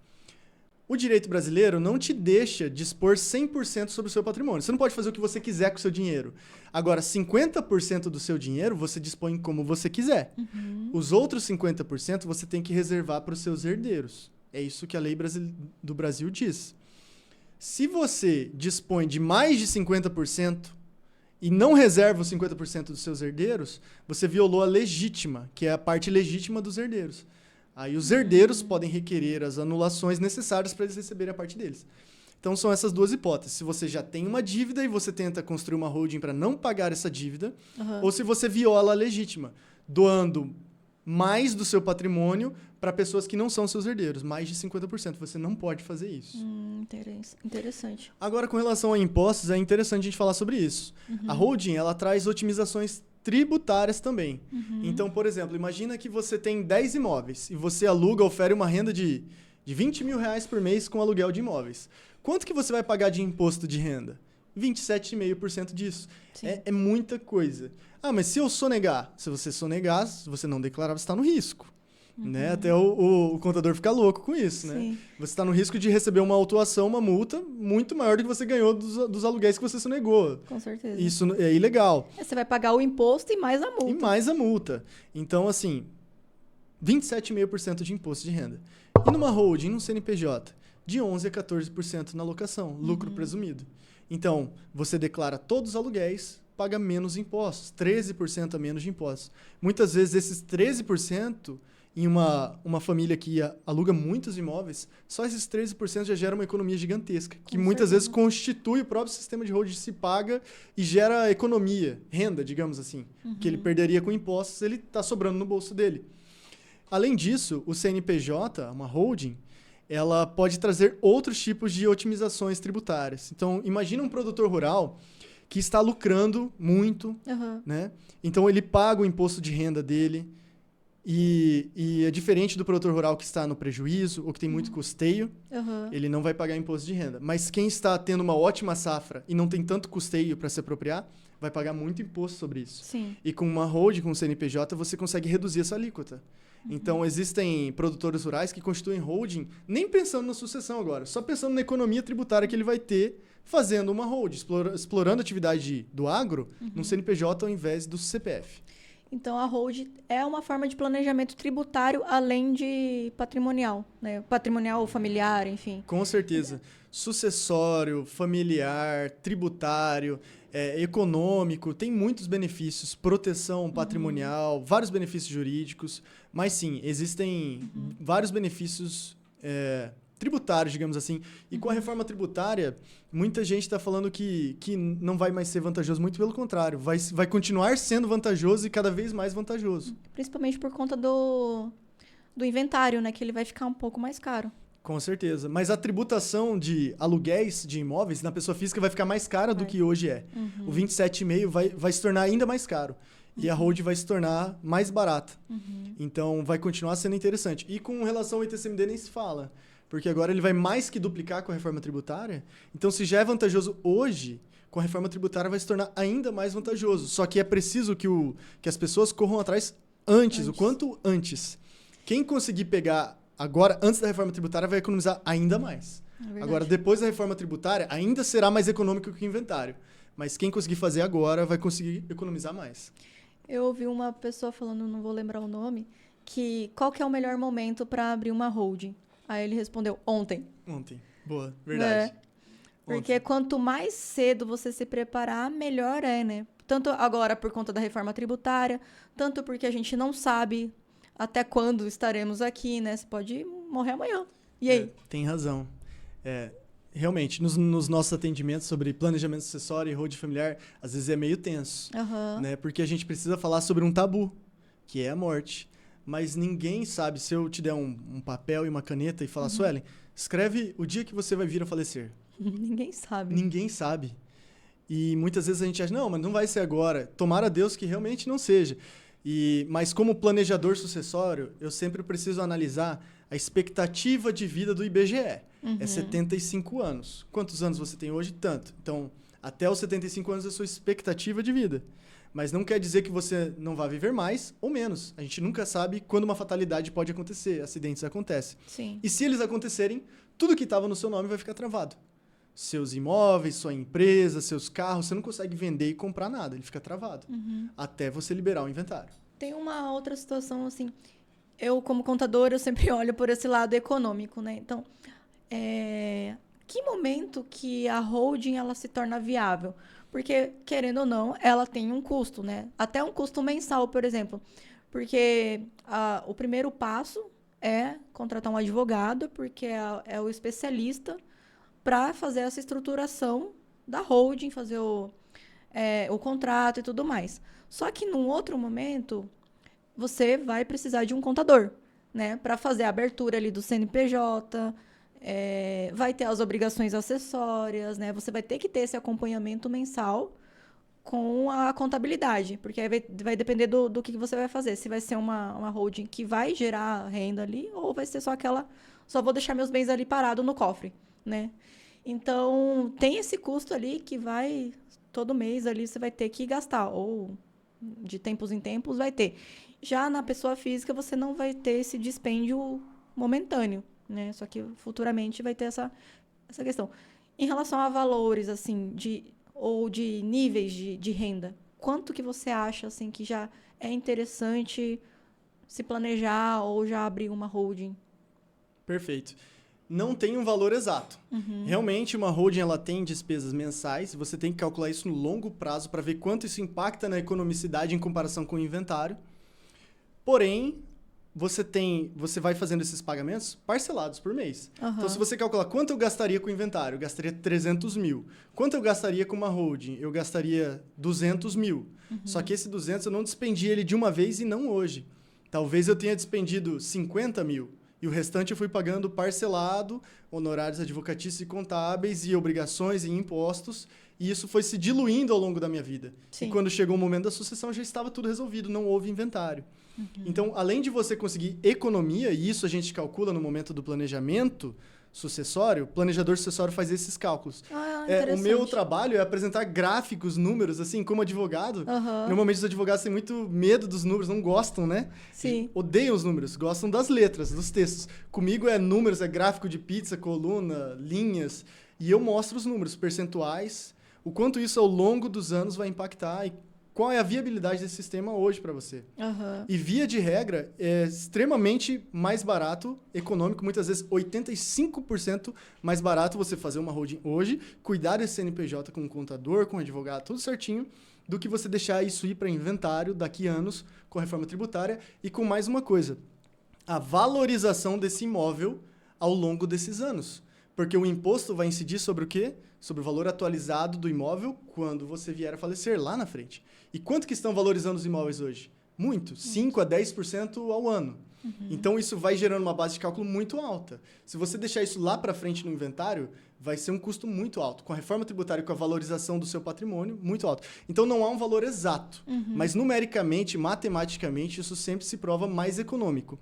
O direito brasileiro não te deixa dispor 100% sobre o seu patrimônio. Você não pode fazer o que você quiser com o seu dinheiro. Agora, 50% do seu dinheiro você dispõe como você quiser. Os outros 50% você tem que reservar para os seus herdeiros. É isso que a lei do Brasil diz. Se você dispõe de mais de 50% e não reserva os 50% dos seus herdeiros, você violou a legítima, que é a parte legítima dos herdeiros. Aí os herdeiros podem requerer as anulações necessárias para eles receberem a parte deles. Então são essas duas hipóteses. Se você já tem uma dívida e você tenta construir uma holding para não pagar essa dívida, ou se você viola a legítima, doando mais do seu patrimônio para pessoas que não são seus herdeiros, mais de 50%. Você não pode fazer isso. Interessante. Agora, com relação a impostos, é interessante a gente falar sobre isso. A holding, ela traz otimizações tributárias também. Então, por exemplo, imagina que você tem 10 imóveis e você aluga, ofere uma renda de 20 mil reais por mês com aluguel de imóveis. Quanto que você vai pagar de imposto de renda? 27,5% disso. É muita coisa. Ah, mas se eu sonegar? Se você sonegar, se você não declarar, você está no risco. Né? Até o contador fica louco com isso. Né? Você está no risco de receber uma autuação, uma multa muito maior do que você ganhou dos aluguéis que você sonegou. Com certeza. Isso é ilegal. Você vai pagar o imposto e mais a multa. E mais a multa. Então, assim, 27,5% de imposto de renda. E numa holding, num CNPJ, de 11% a 14% na alocação, lucro presumido. Então, você declara todos os aluguéis, paga menos impostos, 13% a menos de impostos. Muitas vezes, esses 13%, em uma família que aluga muitos imóveis, só esses 13% já gera uma economia gigantesca, que muitas vezes constitui o próprio sistema de holding, se paga e gera economia, renda, digamos assim, que ele perderia com impostos, ele está sobrando no bolso dele. Além disso, o CNPJ, uma holding, ela pode trazer outros tipos de otimizações tributárias. Então, imagina um produtor rural que está lucrando muito, né? Então, ele paga o imposto de renda dele e é diferente do produtor rural que está no prejuízo ou que tem muito custeio, ele não vai pagar imposto de renda. Mas quem está tendo uma ótima safra e não tem tanto custeio para se apropriar, vai pagar muito imposto sobre isso. Sim. E com uma holding, com um CNPJ, você consegue reduzir essa alíquota. Então, existem produtores rurais que constituem holding nem pensando na sucessão agora, só pensando na economia tributária que ele vai ter fazendo uma holding, explorando a atividade do agro num CNPJ ao invés do CPF. Então, a holding é uma forma de planejamento tributário além de patrimonial, né? Patrimonial, familiar, enfim. Com certeza. Sucessório, familiar, tributário, econômico, tem muitos benefícios, proteção patrimonial, vários benefícios jurídicos, mas sim, existem vários benefícios tributários, digamos assim. E com a reforma tributária, muita gente está falando que não vai mais ser vantajoso, muito pelo contrário, vai continuar sendo vantajoso e cada vez mais vantajoso. Principalmente por conta do inventário, né? Que ele vai ficar um pouco mais caro. Com certeza. Mas a tributação de aluguéis de imóveis na pessoa física vai ficar mais cara do que hoje é. O 27,5% vai se tornar ainda mais caro. E a holding vai se tornar mais barata. Então, vai continuar sendo interessante. E com relação ao ITCMD nem se fala. Porque agora ele vai mais que duplicar com a reforma tributária. Então, se já é vantajoso hoje, com a reforma tributária vai se tornar ainda mais vantajoso. Só que é preciso que as pessoas corram atrás antes, o quanto antes. Quem conseguir pegar agora, antes da reforma tributária, vai economizar ainda mais. Agora, depois da reforma tributária, ainda será mais econômico que o inventário. Mas quem conseguir fazer agora vai conseguir economizar mais. Eu ouvi uma pessoa falando, não vou lembrar o nome, que qual que é o melhor momento para abrir uma holding? Aí ele respondeu, ontem. Ontem. Boa, verdade. Porque quanto mais cedo você se preparar, melhor é, né? Tanto agora por conta da reforma tributária, tanto porque a gente não sabe até quando estaremos aqui, né? Você pode morrer amanhã. E aí? Tem razão. Realmente, nos nossos atendimentos sobre planejamento sucessório e holding familiar, às vezes é meio tenso, né? Porque a gente precisa falar sobre um tabu, que é a morte. Mas ninguém sabe, se eu te der um papel e uma caneta e falar, Suelen, escreve o dia que você vai vir a falecer. Ninguém sabe. Ninguém sabe. E muitas vezes a gente acha, não, mas não vai ser agora. Tomara a Deus que realmente não seja. Mas como planejador sucessório, eu sempre preciso analisar a expectativa de vida do IBGE. É 75 anos. Quantos anos você tem hoje? Tanto. Então, até os 75 anos é a sua expectativa de vida. Mas não quer dizer que você não vai viver mais ou menos. A gente nunca sabe quando uma fatalidade pode acontecer, acidentes acontecem. Sim. E se eles acontecerem, tudo que estava no seu nome vai ficar travado. Seus imóveis, sua empresa, seus carros, você não consegue vender e comprar nada, ele fica travado. Até você liberar o inventário. Tem uma outra situação, assim, eu como contadora, eu sempre olho por esse lado econômico, né? Então, que momento que a holding ela se torna viável? Porque, querendo ou não, ela tem um custo, né? Até um custo mensal, por exemplo. Porque o primeiro passo é contratar um advogado, porque é o especialista para fazer essa estruturação da holding, fazer o contrato e tudo mais. Só que num outro momento, você vai precisar de um contador, né? Para fazer a abertura ali do CNPJ, vai ter as obrigações acessórias, né? Você vai ter que ter esse acompanhamento mensal com a contabilidade, porque aí vai depender do que você vai fazer. Se vai ser uma holding que vai gerar renda ali, ou vai ser só vou deixar meus bens ali parados no cofre, né? Então, tem esse custo ali que vai, todo mês ali você vai ter que gastar, ou de tempos em tempos vai ter. Já na pessoa física, você não vai ter esse dispêndio momentâneo, né? Só que futuramente vai ter essa questão. Em relação a valores, assim, ou de níveis de renda, quanto que você acha, assim, que já é interessante se planejar ou já abrir uma holding? Perfeito. Não tem um valor exato. Realmente, uma holding ela tem despesas mensais, você tem que calcular isso no longo prazo para ver quanto isso impacta na economicidade em comparação com o inventário. Porém, você vai fazendo esses pagamentos parcelados por mês. Então, se você calcular quanto eu gastaria com o inventário, eu gastaria 300 mil. Quanto eu gastaria com uma holding? Eu gastaria 200 mil. Só que esse 200 eu não despendi ele de uma vez e não hoje. Talvez eu tenha despendido 50 mil. E o restante eu fui pagando parcelado, honorários advocatícios e contábeis, e obrigações e impostos. E isso foi se diluindo ao longo da minha vida. Sim. E quando chegou o momento da sucessão, já estava tudo resolvido, não houve inventário. Então, além de você conseguir economia, e isso a gente calcula no momento do planejamento sucessório, o planejador sucessório faz esses cálculos. O meu trabalho é apresentar gráficos, números, assim, como advogado. Normalmente os advogados têm muito medo dos números, não gostam, né? Sim. Odeiam os números, gostam das letras, dos textos. Comigo é números, é gráfico de pizza, coluna, linhas, e eu mostro os números, percentuais, o quanto isso ao longo dos anos vai impactar e qual é a viabilidade desse sistema hoje para você. E via de regra, é extremamente mais barato, econômico, muitas vezes 85% mais barato você fazer uma holding hoje, cuidar desse CNPJ com um contador, com um advogado, tudo certinho, do que você deixar isso ir para inventário daqui a anos com a reforma tributária e com mais uma coisa, a valorização desse imóvel ao longo desses anos. Porque o imposto vai incidir sobre o quê? Sobre o valor atualizado do imóvel quando você vier a falecer lá na frente. E quanto que estão valorizando os imóveis hoje? Muito. 5% a 10% ao ano. Então, isso vai gerando uma base de cálculo muito alta. Se você deixar isso lá para frente no inventário, vai ser um custo muito alto. Com a reforma tributária e com a valorização do seu patrimônio, muito alto. Então, não há um valor exato. Mas, numericamente, matematicamente, isso sempre se prova mais econômico.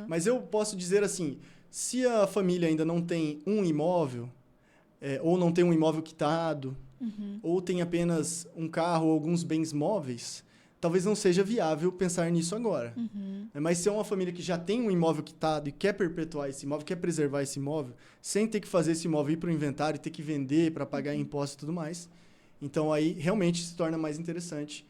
Mas eu posso dizer assim, se a família ainda não tem um imóvel, ou não tem um imóvel quitado, ou tem apenas um carro ou alguns bens móveis, talvez não seja viável pensar nisso agora. Mas se é uma família que já tem um imóvel quitado e quer perpetuar esse imóvel, quer preservar esse imóvel, sem ter que fazer esse imóvel ir para o inventário, ter que vender para pagar imposto e tudo mais, então aí realmente se torna mais interessante.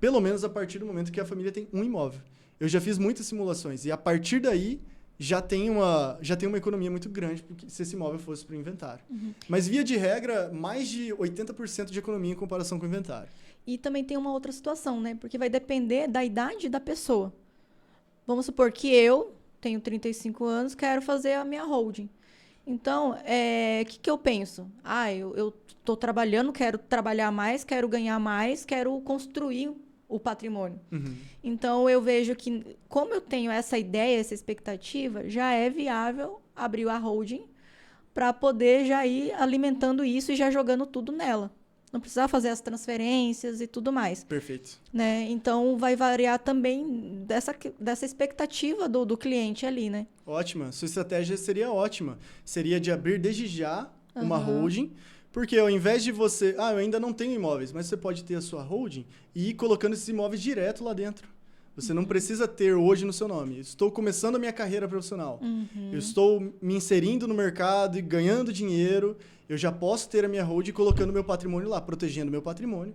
Pelo menos a partir do momento que a família tem um imóvel. Eu já fiz muitas simulações e a partir daí já tem uma economia muito grande se esse imóvel fosse para o inventário. Mas, via de regra, mais de 80% de economia em comparação com o inventário. E também tem uma outra situação, né? Porque vai depender da idade da pessoa. Vamos supor que eu tenho 35 anos, quero fazer a minha holding. Então, o que eu penso? Eu estou trabalhando, quero trabalhar mais, quero ganhar mais, quero construir o patrimônio. Então, eu vejo que, como eu tenho essa ideia, essa expectativa, já é viável abrir a holding para poder já ir alimentando isso e já jogando tudo nela. Não precisar fazer as transferências e tudo mais. Perfeito. Né? Então, vai variar também dessa expectativa do cliente ali, né? Ótima. Sua estratégia seria ótima. Seria de abrir desde já uma holding, Porque ao invés de você... eu ainda não tenho imóveis, mas você pode ter a sua holding e ir colocando esses imóveis direto lá dentro. Você não precisa ter hoje no seu nome. Estou começando a minha carreira profissional. Eu estou me inserindo no mercado e ganhando dinheiro. Eu já posso ter a minha holding colocando meu patrimônio lá, protegendo meu patrimônio.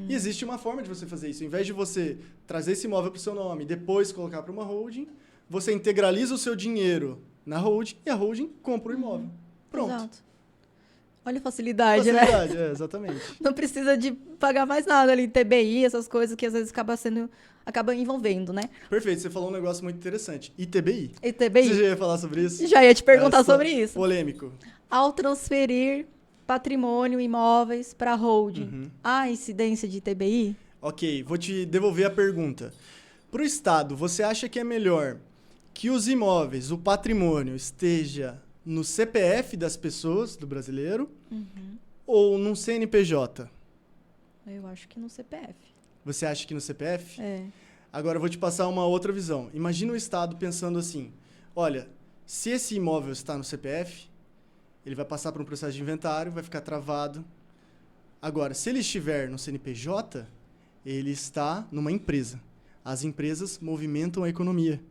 E existe uma forma de você fazer isso. Ao invés de você trazer esse imóvel para o seu nome e depois colocar para uma holding, você integraliza o seu dinheiro na holding e a holding compra o imóvel. Pronto. Exato. Olha a facilidade, né? Facilidade, exatamente. Não precisa de pagar mais nada ali, TBI, essas coisas que às vezes acaba envolvendo, né? Perfeito, você falou um negócio muito interessante. ITBI. ITBI? Você já ia falar sobre isso? Já ia te perguntar sobre isso. Polêmico. Ao transferir patrimônio, imóveis para holding, há incidência de ITBI? Ok, vou te devolver a pergunta. Para o Estado, você acha que é melhor que os imóveis, o patrimônio, esteja no CPF das pessoas, do brasileiro, ou num CNPJ? Eu acho que no CPF. Você acha que no CPF? É. Agora eu vou te passar uma outra visão. Imagina o Estado pensando assim, olha, se esse imóvel está no CPF, ele vai passar por um processo de inventário, vai ficar travado. Agora, se ele estiver no CNPJ, ele está numa empresa. As empresas movimentam a economia.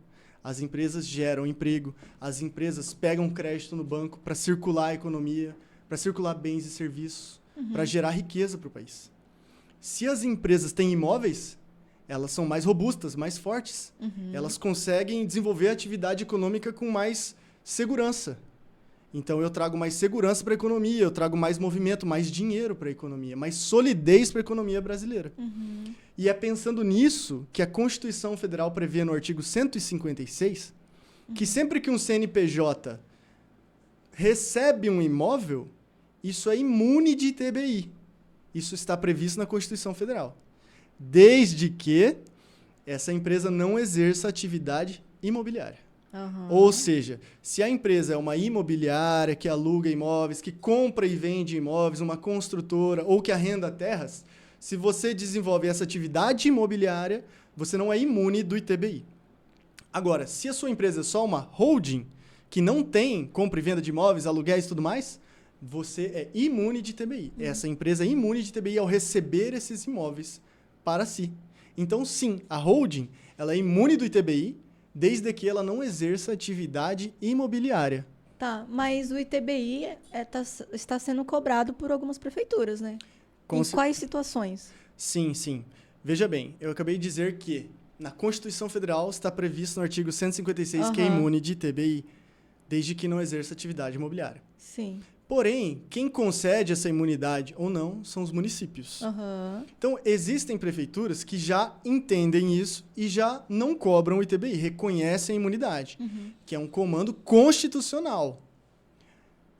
As empresas geram emprego, as empresas pegam crédito no banco para circular a economia, para circular bens e serviços, para gerar riqueza para o país. Se as empresas têm imóveis, elas são mais robustas, mais fortes. Elas conseguem desenvolver a atividade econômica com mais segurança. Então, eu trago mais segurança para a economia, eu trago mais movimento, mais dinheiro para a economia, mais solidez para a economia brasileira. E é pensando nisso que a Constituição Federal prevê no artigo 156 que sempre que um CNPJ recebe um imóvel, isso é imune de ITBI. Isso está previsto na Constituição Federal. Desde que essa empresa não exerça atividade imobiliária. Ou seja, se a empresa é uma imobiliária que aluga imóveis, que compra e vende imóveis, uma construtora ou que arrenda terras, se você desenvolve essa atividade imobiliária, você não é imune do ITBI. Agora, se a sua empresa é só uma holding, que não tem compra e venda de imóveis, aluguéis e tudo mais, você é imune de ITBI. Essa empresa é imune de ITBI ao receber esses imóveis para si. Então, sim, a holding ela é imune do ITBI, desde que ela não exerça atividade imobiliária. Tá, mas o ITBI está sendo cobrado por algumas prefeituras, né? Em quais situações? Sim, sim. Veja bem, eu acabei de dizer que na Constituição Federal está previsto no artigo 156 que é imune de ITBI, desde que não exerça atividade imobiliária. Sim. Porém, quem concede essa imunidade ou não são os municípios. Então, existem prefeituras que já entendem isso e já não cobram o ITBI, reconhecem a imunidade, que é um comando constitucional.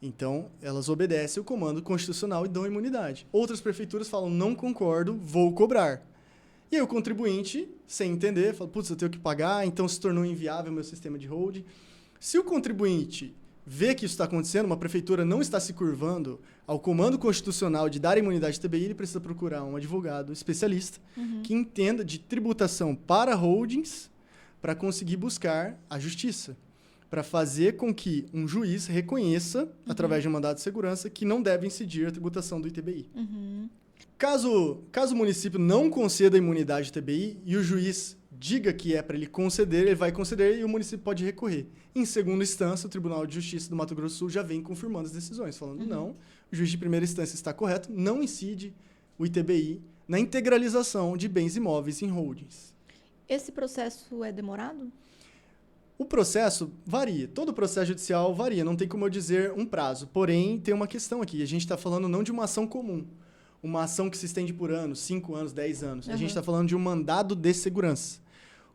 Então, elas obedecem o comando constitucional e dão imunidade. Outras prefeituras falam, não concordo, vou cobrar. E aí o contribuinte, sem entender, fala, putz, eu tenho que pagar, então se tornou inviável o meu sistema de holding. Se o contribuinte vê que isso está acontecendo, uma prefeitura não está se curvando ao comando constitucional de dar imunidade TBI, ele precisa procurar um advogado especialista que entenda de tributação para holdings para conseguir buscar a justiça, para fazer com que um juiz reconheça, através de um mandado de segurança, que não deve incidir a tributação do ITBI. Caso o município não conceda a imunidade TBI e o juiz diga que é para ele conceder, ele vai conceder e o município pode recorrer. Em segunda instância, o Tribunal de Justiça do Mato Grosso do Sul já vem confirmando as decisões, falando não, o juiz de primeira instância está correto, não incide o ITBI na integralização de bens imóveis em holdings. Esse processo é demorado? O processo varia, todo processo judicial varia, não tem como eu dizer um prazo, porém tem uma questão aqui, a gente está falando não de uma ação comum, uma ação que se estende por anos, 5 anos, 10 anos, a gente está falando de um mandado de segurança.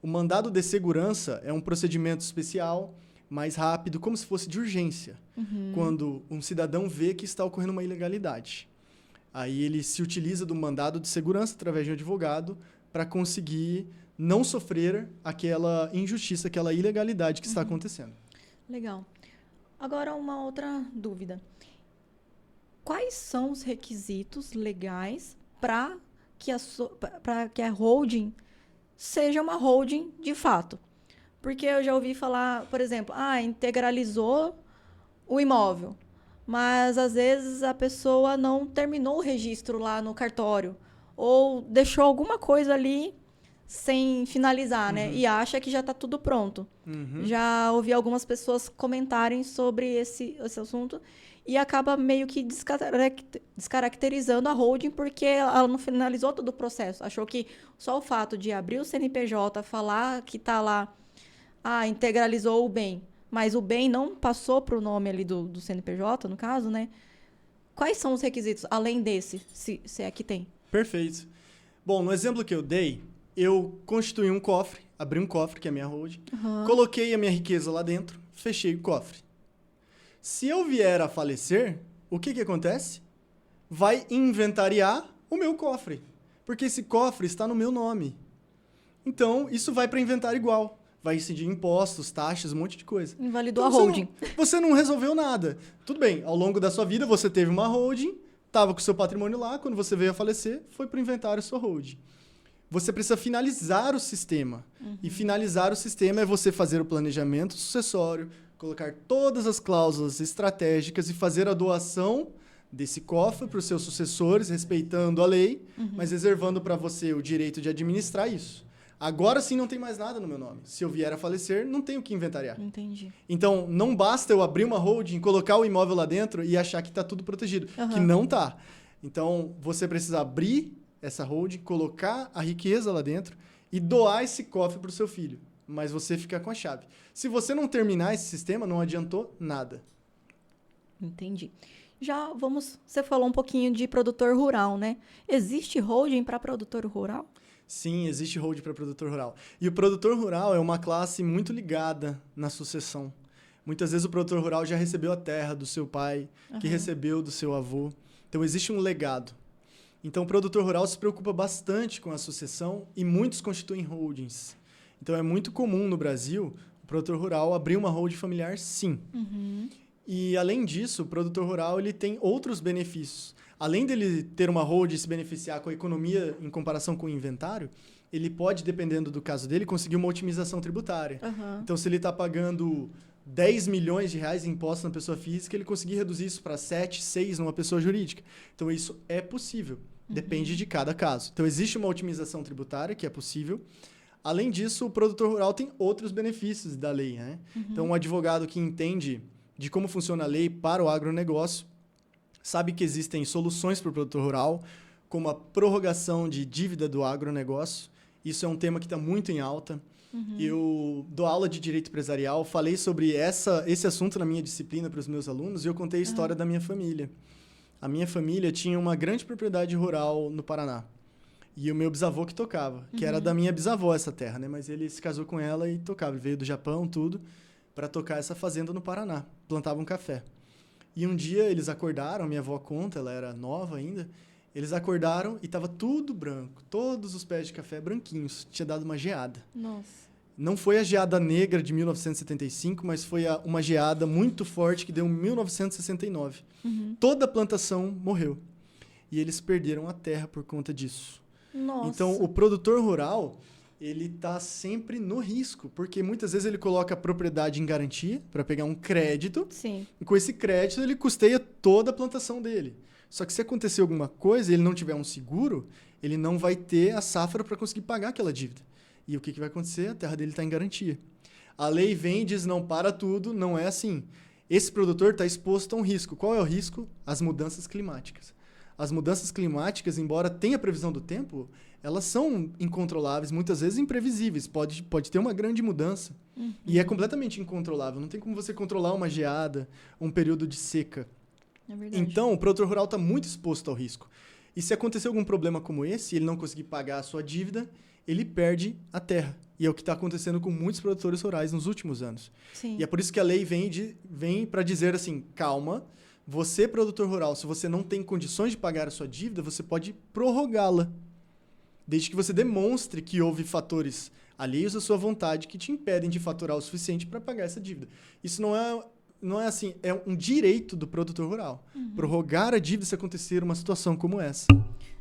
O mandado de segurança é um procedimento especial, mais rápido, como se fosse de urgência, quando um cidadão vê que está ocorrendo uma ilegalidade. Aí ele se utiliza do mandado de segurança através de um advogado para conseguir não sofrer aquela injustiça, aquela ilegalidade que está acontecendo. Legal. Agora, uma outra dúvida. Quais são os requisitos legais para que a holding seja uma holding de fato? Porque eu já ouvi falar, por exemplo, integralizou o imóvel. mas às vezes a pessoa não terminou o registro lá no cartório ou deixou alguma coisa ali sem finalizar, né? E acha que já está tudo pronto. Já ouvi algumas pessoas comentarem sobre esse assunto e acaba meio que descaracterizando a holding porque ela não finalizou todo o processo. Achou que só o fato de abrir o CNPJ, falar que está lá, integralizou o bem, mas o bem não passou para o nome ali do CNPJ, no caso, né? Quais são os requisitos, além desse, se é que tem? Perfeito. Bom, no exemplo que eu dei, eu constituí um cofre, abri um cofre, que é a minha holding, coloquei a minha riqueza lá dentro, fechei o cofre. Se eu vier a falecer, o que acontece? Vai inventariar o meu cofre, porque esse cofre está no meu nome. Então, isso vai para inventário igual. Vai incidir impostos, taxas, um monte de coisa. Invalidou então, a holding. Você não resolveu nada. Tudo bem, ao longo da sua vida você teve uma holding, estava com o seu patrimônio lá, quando você veio a falecer, foi para o inventário sua holding. Você precisa finalizar o sistema. E finalizar o sistema é você fazer o planejamento sucessório, colocar todas as cláusulas estratégicas e fazer a doação desse cofre para os seus sucessores, respeitando a lei, mas reservando para você o direito de administrar isso. Agora sim não tem mais nada no meu nome. Se eu vier a falecer, não tenho o que inventariar. Entendi. Então, não basta eu abrir uma holding, colocar o imóvel lá dentro e achar que está tudo protegido, que não está. Então, você precisa abrir essa holding, colocar a riqueza lá dentro e doar esse cofre para o seu filho. Mas você fica com a chave. Se você não terminar esse sistema, não adiantou nada. Entendi. Você falou um pouquinho de produtor rural, né? Existe holding para produtor rural? Sim, existe holding para produtor rural. E o produtor rural é uma classe muito ligada na sucessão. Muitas vezes o produtor rural já recebeu a terra do seu pai, que recebeu do seu avô. Então, existe um legado. Então, o produtor rural se preocupa bastante com a sucessão e muitos constituem holdings. Então, é muito comum no Brasil o produtor rural abrir uma holding familiar, sim. E, além disso, o produtor rural ele tem outros benefícios. Além dele ter uma holding e se beneficiar com a economia em comparação com o inventário, ele pode, dependendo do caso dele, conseguir uma otimização tributária. Então, se ele está pagando 10 milhões de reais em impostos na pessoa física, ele conseguir reduzir isso para 7, 6 numa pessoa jurídica. Então, isso é possível. Depende de cada caso. Então, existe uma otimização tributária, que é possível. Além disso, o produtor rural tem outros benefícios da lei, né? Então, um advogado que entende de como funciona a lei para o agronegócio sabe que existem soluções para o produtor rural, como a prorrogação de dívida do agronegócio. Isso é um tema que está muito em alta. Eu dou aula de direito empresarial, falei sobre esse assunto na minha disciplina para os meus alunos e eu contei a história da minha família. A minha família tinha uma grande propriedade rural no Paraná. E o meu bisavô que tocava, que era da minha bisavó essa terra, né? Mas ele se casou com ela e tocava. Ele veio do Japão, tudo, para tocar essa fazenda no Paraná. Plantavam café. E um dia eles acordaram, minha avó conta, ela era nova ainda, eles acordaram e estava tudo branco. Todos os pés de café branquinhos. Tinha dado uma geada. Nossa. Não foi a geada negra de 1975, mas foi uma geada muito forte que deu em 1969. Toda a plantação morreu. E eles perderam a terra por conta disso. Nossa. Então, o produtor rural, ele está sempre no risco, porque muitas vezes ele coloca a propriedade em garantia para pegar um crédito. Sim. E com esse crédito, ele custeia toda a plantação dele. Só que se acontecer alguma coisa e ele não tiver um seguro, ele não vai ter a safra para conseguir pagar aquela dívida. E o que vai acontecer? A terra dele está em garantia. A lei vem e diz, não, para tudo, não é assim. Esse produtor está exposto a um risco. Qual é o risco? As mudanças climáticas. As mudanças climáticas, embora tenha previsão do tempo, elas são incontroláveis, muitas vezes imprevisíveis. Pode ter uma grande mudança. E é completamente incontrolável. Não tem como você controlar uma geada, um período de seca. É verdade. Então, o produtor rural está muito exposto ao risco. E se acontecer algum problema como esse, ele não conseguir pagar a sua dívida, ele perde a terra. E é o que está acontecendo com muitos produtores rurais nos últimos anos. Sim. E é por isso que a lei vem para dizer assim, calma, você, produtor rural, se você não tem condições de pagar a sua dívida, você pode prorrogá-la. Desde que você demonstre que houve fatores alheios à sua vontade que te impedem de faturar o suficiente para pagar essa dívida. Isso não é assim, é um direito do produtor rural. Prorrogar a dívida se acontecer uma situação como essa.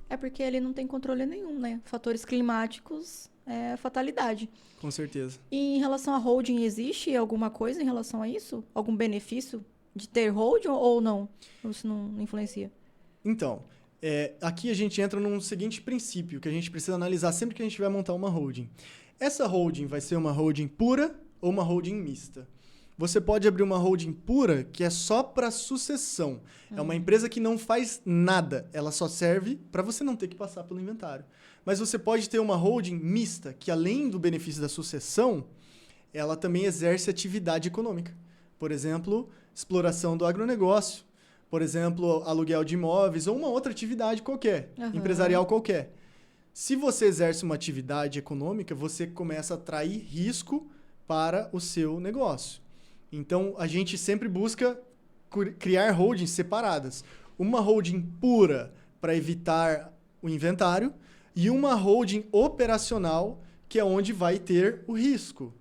É porque ele não tem controle nenhum, né? Fatores climáticos é fatalidade. Com certeza. E em relação à holding, existe alguma coisa em relação a isso? Algum benefício de ter holding ou não? Ou isso não influencia? Então, aqui a gente entra num seguinte princípio que a gente precisa analisar sempre que a gente vai montar uma holding. Essa holding vai ser uma holding pura ou uma holding mista? Você pode abrir uma holding pura que é só para sucessão. É uma empresa que não faz nada. Ela só serve para você não ter que passar pelo inventário. Mas você pode ter uma holding mista, que além do benefício da sucessão, ela também exerce atividade econômica. Por exemplo, exploração do agronegócio. Por exemplo, aluguel de imóveis ou uma outra atividade qualquer, empresarial qualquer. Se você exerce uma atividade econômica, você começa a atrair risco para o seu negócio. Então, a gente sempre busca criar holdings separadas. Uma holding pura para evitar o inventário e uma holding operacional, que é onde vai ter o risco.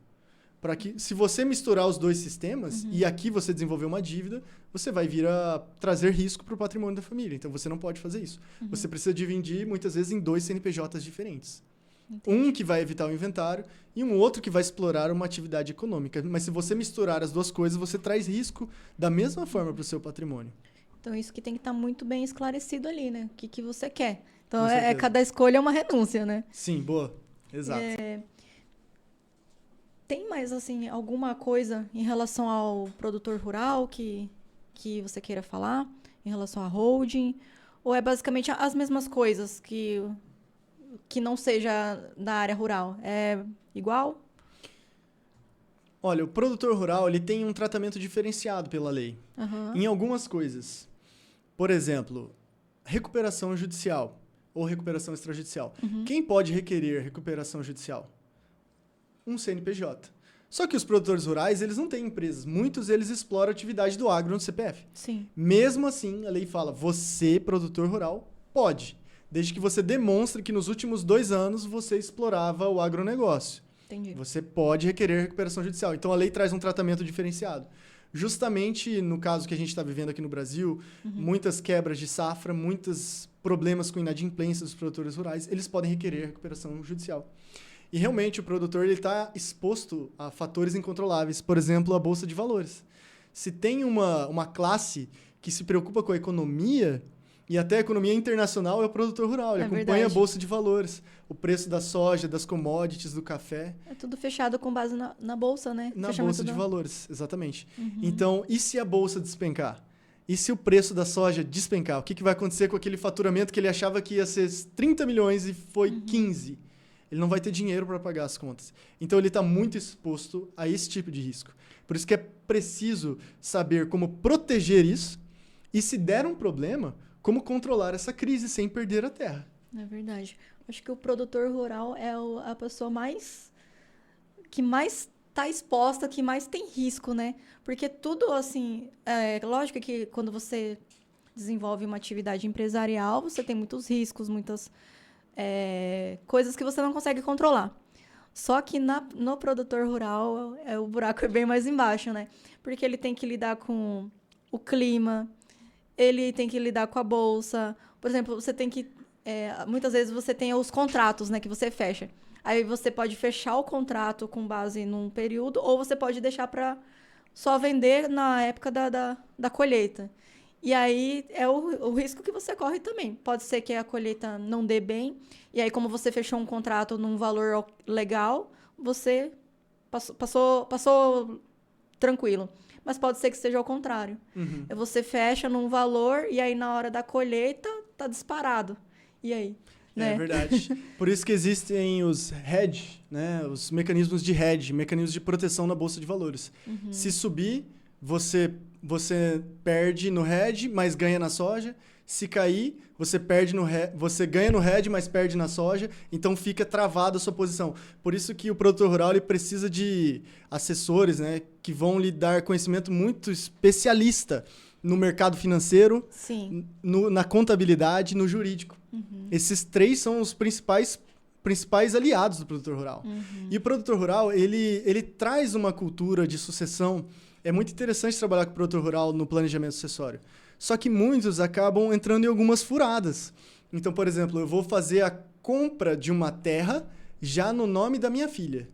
Para que, se você misturar os dois sistemas e aqui você desenvolver uma dívida, você vai vir a trazer risco para o patrimônio da família. Então, você não pode fazer isso. Você precisa dividir, muitas vezes, em 2 CNPJs diferentes. Entendi. Um que vai evitar o inventário e um outro que vai explorar uma atividade econômica. Mas se você misturar as duas coisas, você traz risco da mesma forma para o seu patrimônio. Então, isso que tem que estar muito bem esclarecido ali, né? O que você quer. Então, cada escolha é uma renúncia, né? Sim, boa. Exato. Tem mais, assim, alguma coisa em relação ao produtor rural que você queira falar? Em relação à holding? Ou é basicamente as mesmas coisas que não seja da área rural? É igual? Olha, o produtor rural ele tem um tratamento diferenciado pela lei. Em algumas coisas. Por exemplo, recuperação judicial ou recuperação extrajudicial. Quem pode requerer recuperação judicial? Um CNPJ. Só que os produtores rurais, eles não têm empresas. Muitos eles exploram a atividade do agro no CPF. Sim. Mesmo assim, a lei fala, você, produtor rural, pode. Desde que você demonstre que nos últimos 2 anos você explorava o agronegócio. Entendi. Você pode requerer recuperação judicial. Então, a lei traz um tratamento diferenciado. Justamente no caso que a gente está vivendo aqui no Brasil, muitas quebras de safra, muitos problemas com inadimplência dos produtores rurais, eles podem requerer recuperação judicial. E realmente o produtor está exposto a fatores incontroláveis, por exemplo, a Bolsa de Valores. Se tem uma classe que se preocupa com a economia, e até a economia internacional, é o produtor rural. Ele acompanha a Bolsa de Valores, o preço da soja, das commodities, do café. É tudo fechado com base na Bolsa, né? Na Bolsa de Valores, exatamente. Então, e se a Bolsa despencar? E se o preço da soja despencar? O que vai acontecer com aquele faturamento que ele achava que ia ser 30 milhões e foi 15? Ele não vai ter dinheiro para pagar as contas. Então, ele está muito exposto a esse tipo de risco. Por isso que é preciso saber como proteger isso e, se der um problema, como controlar essa crise sem perder a terra. É verdade. Acho que o produtor rural é a pessoa que mais está exposta, que mais tem risco, né? Porque tudo, assim... lógico que quando você desenvolve uma atividade empresarial, você tem muitos riscos, muitas... coisas que você não consegue controlar. Só que no produtor rural, o buraco é bem mais embaixo, né? Porque ele tem que lidar com o clima, ele tem que lidar com a bolsa. Por exemplo, você tem que... muitas vezes você tem os contratos, né, que você fecha. Aí você pode fechar o contrato com base num período, ou você pode deixar para só vender na época da colheita. E aí é o risco que você corre também. Pode ser que a colheita não dê bem, e aí como você fechou um contrato num valor legal, você passou tranquilo. Mas pode ser que seja ao contrário. Você fecha num valor, e aí na hora da colheita tá disparado. E aí? É verdade. Por isso que existem os hedge, né? Os mecanismos de hedge, mecanismos de proteção na Bolsa de Valores. Se subir, você perde no hedge, mas ganha na soja. Se cair, você ganha no hedge, mas perde na soja. Então, fica travada a sua posição. Por isso que o produtor rural ele precisa de assessores, né, que vão lhe dar conhecimento muito especialista no mercado financeiro, Sim. Na contabilidade e no jurídico. Esses 3 são os principais aliados do produtor rural. E o produtor rural, ele traz uma cultura de sucessão. É muito interessante trabalhar com o produtor rural no planejamento sucessório. Só que muitos acabam entrando em algumas furadas. Então, por exemplo, eu vou fazer a compra de uma terra já no nome da minha filha.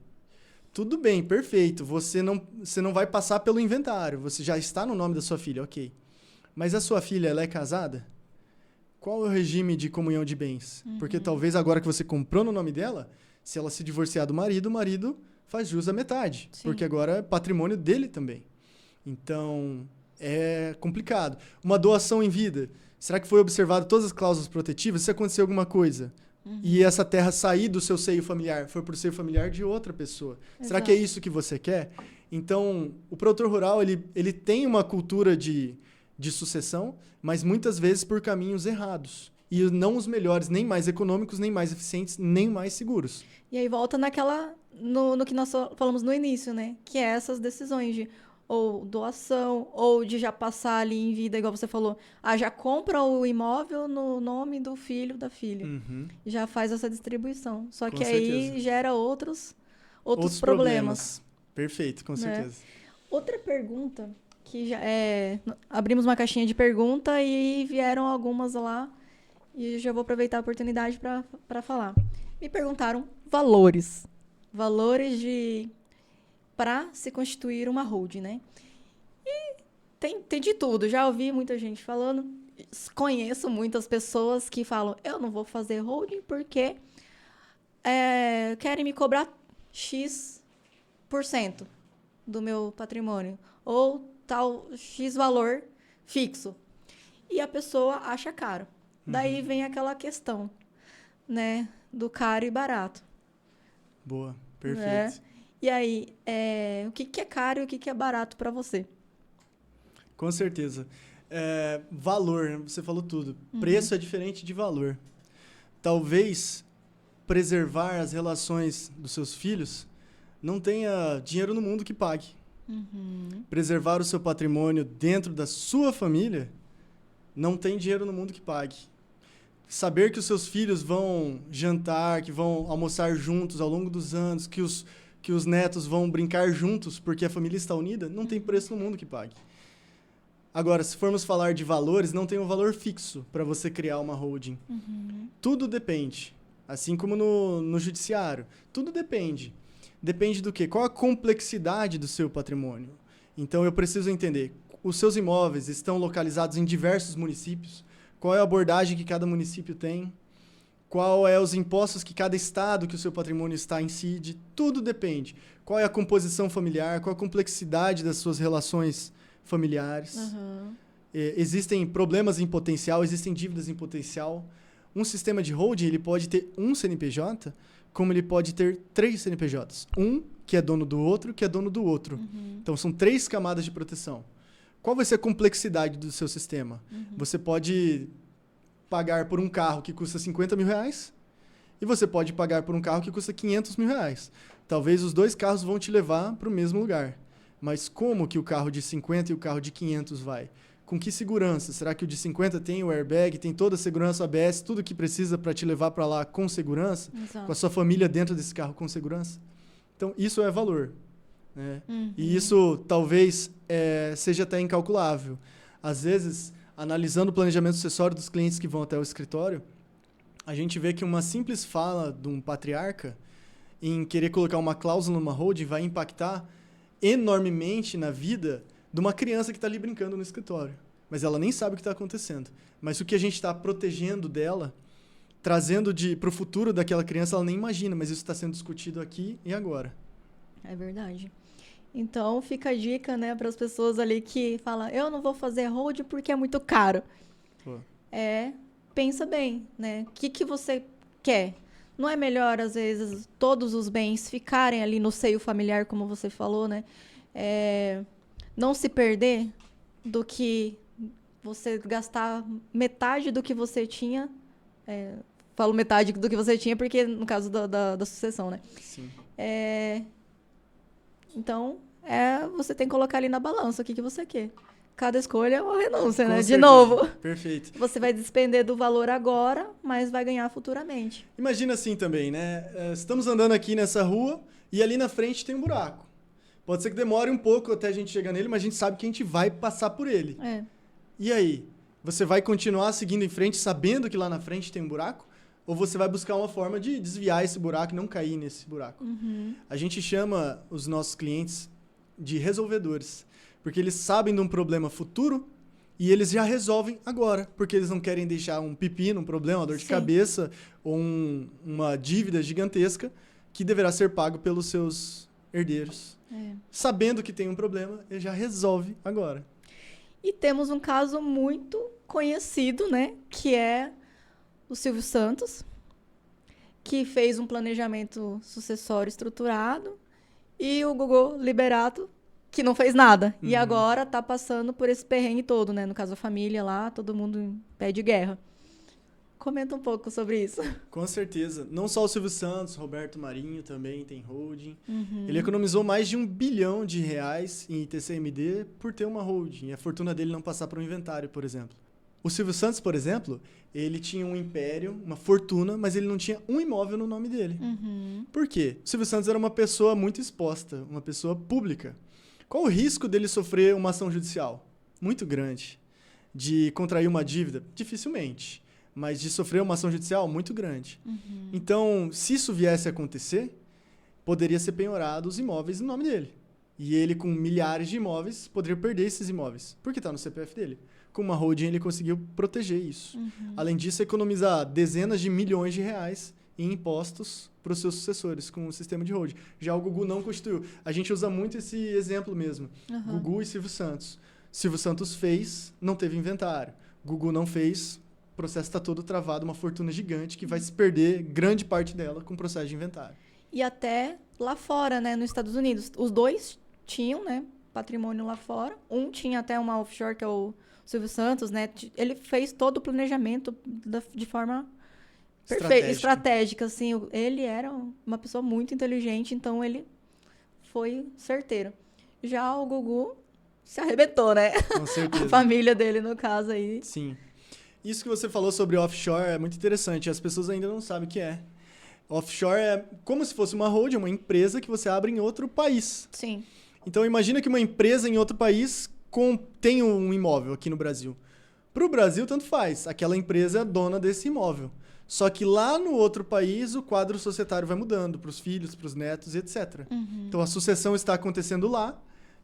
Tudo bem, perfeito. Você não vai passar pelo inventário. Você já está no nome da sua filha, ok. Mas a sua filha, ela é casada? Qual é o regime de comunhão de bens? Porque talvez agora que você comprou no nome dela, se ela se divorciar do marido, o marido faz jus à metade. Sim. Porque agora é patrimônio dele também. Então, é complicado. Uma doação em vida. Será que foi observado todas as cláusulas protetivas? Se acontecer alguma coisa e essa terra sair do seu seio familiar, foi por seio familiar de outra pessoa. Exato. Será que é isso que você quer? Então, o produtor rural, ele tem uma cultura de sucessão, mas muitas vezes por caminhos errados. E não os melhores, nem mais econômicos, nem mais eficientes, nem mais seguros. E aí volta no que nós falamos no início, né? Que é essas decisões de ou doação, ou de já passar ali em vida, igual você falou. Já compra o imóvel no nome do filho, da filha. Já faz essa distribuição. Só que aí gera outros problemas. Perfeito, com certeza. Outra pergunta, que já abrimos uma caixinha de pergunta e vieram algumas lá. E já vou aproveitar a oportunidade para falar. Me perguntaram valores. Valores para se constituir uma holding, né? E tem de tudo. Já ouvi muita gente falando. Conheço muitas pessoas que falam, eu não vou fazer holding porque querem me cobrar X% do meu patrimônio. Ou tal X valor fixo. E a pessoa acha caro. Daí vem aquela questão, né? Do caro e barato. Boa, perfeito. E aí, o que é caro e o que é barato para você? Com certeza. Valor, você falou tudo. Preço é diferente de valor. Talvez preservar as relações dos seus filhos não tenha dinheiro no mundo que pague. Preservar o seu patrimônio dentro da sua família não tem dinheiro no mundo que pague. Saber que os seus filhos vão jantar, que vão almoçar juntos ao longo dos anos, que os netos vão brincar juntos porque a família está unida, não tem preço no mundo que pague. Agora, se formos falar de valores, não tem um valor fixo para você criar uma holding. Tudo depende. Assim como no judiciário. Tudo depende. Depende do quê? Qual a complexidade do seu patrimônio? Então, eu preciso entender. Os seus imóveis estão localizados em diversos municípios. Qual é a abordagem que cada município tem? Qual é os impostos que cada estado que o seu patrimônio está incide? Tudo depende. Qual é a composição familiar? Qual a complexidade das suas relações familiares? Existem problemas em potencial, existem dívidas em potencial. Um sistema de holding ele pode ter um CNPJ, como ele pode ter 3 CNPJs. Um que é dono do outro, que é dono do outro. Então, são 3 camadas de proteção. Qual vai ser a complexidade do seu sistema? Você pode pagar por um carro que custa R$50 mil e você pode pagar por um carro que custa R$500 mil. Talvez os 2 carros vão te levar para o mesmo lugar. Mas como que o carro de 50 e o carro de 500 vai? Com que segurança? Será que o de 50 tem o airbag, tem toda a segurança ABS, tudo que precisa para te levar para lá com segurança? Exato. Com a sua família dentro desse carro com segurança? Então, isso é valor. Né? E isso talvez seja até incalculável. Às vezes, analisando o planejamento sucessório dos clientes que vão até o escritório, a gente vê que uma simples fala de um patriarca em querer colocar uma cláusula numa holding vai impactar enormemente na vida de uma criança que está ali brincando no escritório. Mas ela nem sabe o que está acontecendo. Mas o que a gente está protegendo dela, trazendo para o futuro daquela criança, ela nem imagina, mas isso está sendo discutido aqui e agora. É verdade. Então, fica a dica, né, para as pessoas ali que falam, eu não vou fazer hold porque é muito caro. Pensa bem, né? O que você quer? Não é melhor, às vezes, todos os bens ficarem ali no seio familiar, como você falou, né? Não se perder do que você gastar metade do que você tinha. Falo metade do que você tinha porque, no caso da sucessão, né? Sim. Então, você tem que colocar ali na balança o que você quer. Cada escolha é uma renúncia, né? certeza. De novo. Perfeito. Você vai despender do valor agora, mas vai ganhar futuramente. Imagina assim também, né? Estamos andando aqui nessa rua e ali na frente tem um buraco. Pode ser que demore um pouco até a gente chegar nele, mas a gente sabe que a gente vai passar por ele. E aí? Você vai continuar seguindo em frente sabendo que lá na frente tem um buraco? ou você vai buscar uma forma de desviar esse buraco e não cair nesse buraco. A gente chama os nossos clientes de resolvedores, porque eles sabem de um problema futuro e eles já resolvem agora, porque eles não querem deixar um pepino, um problema, uma dor de cabeça ou uma dívida gigantesca que deverá ser pago pelos seus herdeiros. Sabendo que tem um problema, ele já resolve agora. E temos um caso muito conhecido, né? Que é o Silvio Santos, que fez um planejamento sucessório estruturado, e o Gugu Liberato, que não fez nada. E agora tá passando por esse perrengue todo, né? No caso, a família lá, todo mundo em pé de guerra. Comenta um pouco sobre isso. Com certeza. Não só o Silvio Santos, Roberto Marinho também tem holding. Ele economizou mais de R$1 bilhão em ITCMD por ter uma holding. E a fortuna dele não passar para o inventário, por exemplo. O Silvio Santos, por exemplo, ele tinha um império, uma fortuna, mas ele não tinha um imóvel no nome dele. Por quê? O Silvio Santos era uma pessoa muito exposta, uma pessoa pública. Qual o risco dele sofrer uma ação judicial? Muito grande. De contrair uma dívida? Dificilmente. Mas de sofrer uma ação judicial? Muito grande. Então, se isso viesse a acontecer, poderia ser penhorado os imóveis no nome dele. E ele, com milhares de imóveis, poderia perder esses imóveis, porque está no CPF dele. Com uma holding, ele conseguiu proteger isso. Além disso, economizar dezenas de milhões de reais em impostos para os seus sucessores com o sistema de holding. Já o Gugu não constituiu. A gente usa muito esse exemplo mesmo. Gugu e Silvio Santos. Silvio Santos fez, não teve inventário. Gugu não fez, o processo está todo travado, uma fortuna gigante que vai se perder grande parte dela com o processo de inventário. E até lá fora, né, nos Estados Unidos. Os dois tinham, né, patrimônio lá fora. Um tinha até uma offshore, que é o Silvio Santos, né? Ele fez todo o planejamento de forma perfeita, estratégica, assim. Ele era uma pessoa muito inteligente, então ele foi certeiro. Já o Gugu se arrebentou, né? Com certeza. A família dele, no caso aí. Sim. Isso que você falou sobre offshore é muito interessante. As pessoas ainda não sabem o que é. Offshore é como se fosse uma holding, uma empresa que você abre em outro país. Sim. Então, imagina que uma empresa em outro país tem um imóvel aqui no Brasil. Para o Brasil, tanto faz. Aquela empresa é dona desse imóvel. Só que lá no outro país, o quadro societário vai mudando para os filhos, para os netos, etc. Então, a sucessão está acontecendo lá.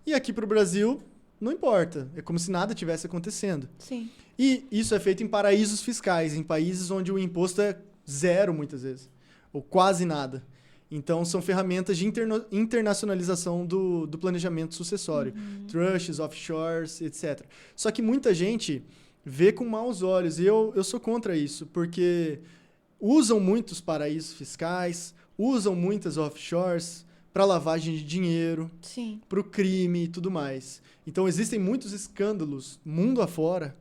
E aqui para o Brasil, não importa. É como se nada tivesse acontecendo. Sim. E isso é feito em paraísos fiscais, em países onde o imposto é zero, muitas vezes. Ou quase nada. Então, são ferramentas de internacionalização do planejamento sucessório. Trusts, offshores, etc. Só que muita gente vê com maus olhos. E eu sou contra isso, porque usam muitos paraísos fiscais, usam muitas offshores para lavagem de dinheiro, para o crime e tudo mais. Então, existem muitos escândalos mundo afora.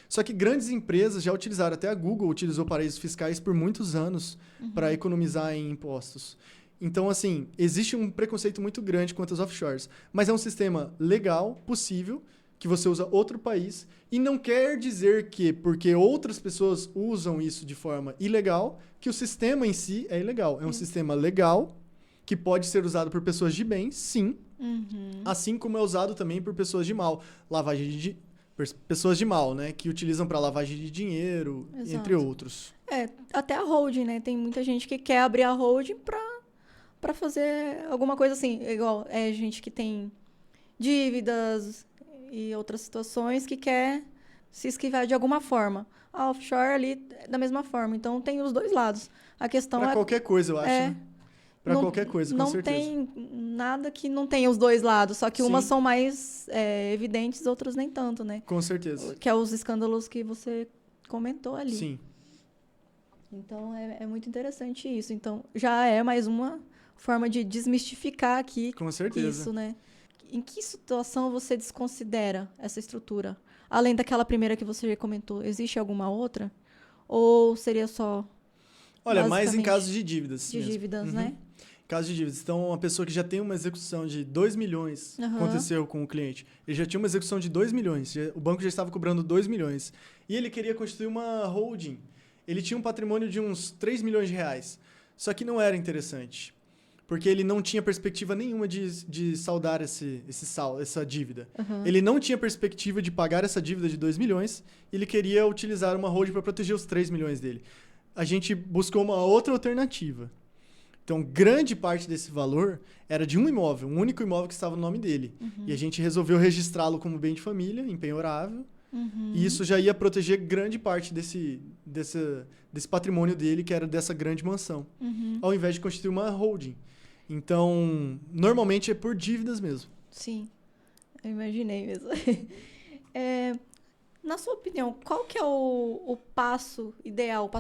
Só que grandes empresas já utilizaram, até a Google utilizou paraísos fiscais por muitos anos para economizar em impostos. Então, assim, existe um preconceito muito grande quanto às offshores. Mas é um sistema legal, possível, que você usa outro país. E não quer dizer que, porque outras pessoas usam isso de forma ilegal, que o sistema em si é ilegal. É um sistema legal, que pode ser usado por pessoas de bem, sim. Assim como é usado também por pessoas de mal. Pessoas de mal, né? Que utilizam para lavagem de dinheiro, entre outros. Até a holding, né? Tem muita gente que quer abrir a holding para fazer alguma coisa assim. Igual gente que tem dívidas e outras situações que quer se esquivar de alguma forma. A offshore ali, da mesma forma. Então, tem os dois lados. A questão pra qualquer coisa, eu acho, né? Pra qualquer coisa, com certeza. Não tem nada que não tenha os dois lados. Só que umas são mais evidentes, outras nem tanto, né? Com certeza. Que é os escândalos que você comentou ali. Sim. Então, é muito interessante isso. Então, já é mais uma forma de desmistificar aqui com certeza. Isso, né? Em que situação você desconsidera essa estrutura? Além daquela primeira que você já comentou, existe alguma outra? Ou seria só... Olha, mais em casos de dívidas. De dívidas, né? Casos de dívidas. Então, uma pessoa que já tem uma execução de 2 milhões, aconteceu com o cliente. Ele já tinha uma execução de 2 milhões. O banco já estava cobrando 2 milhões. E ele queria constituir uma holding. Ele tinha um patrimônio de uns 3 milhões de reais. Só que não era interessante. Porque ele não tinha perspectiva nenhuma de saldar essa dívida. Ele não tinha perspectiva de pagar essa dívida de 2 milhões. E ele queria utilizar uma holding para proteger os 3 milhões dele. a gente buscou uma outra alternativa. Então, grande parte desse valor era de um imóvel, um único imóvel que estava no nome dele. E a gente resolveu registrá-lo como bem de família, empenhorável. E isso já ia proteger grande parte desse patrimônio dele, que era dessa grande mansão, ao invés de constituir uma holding. Então, normalmente é por dívidas mesmo. Sim, eu imaginei mesmo. Na sua opinião, qual que é o passo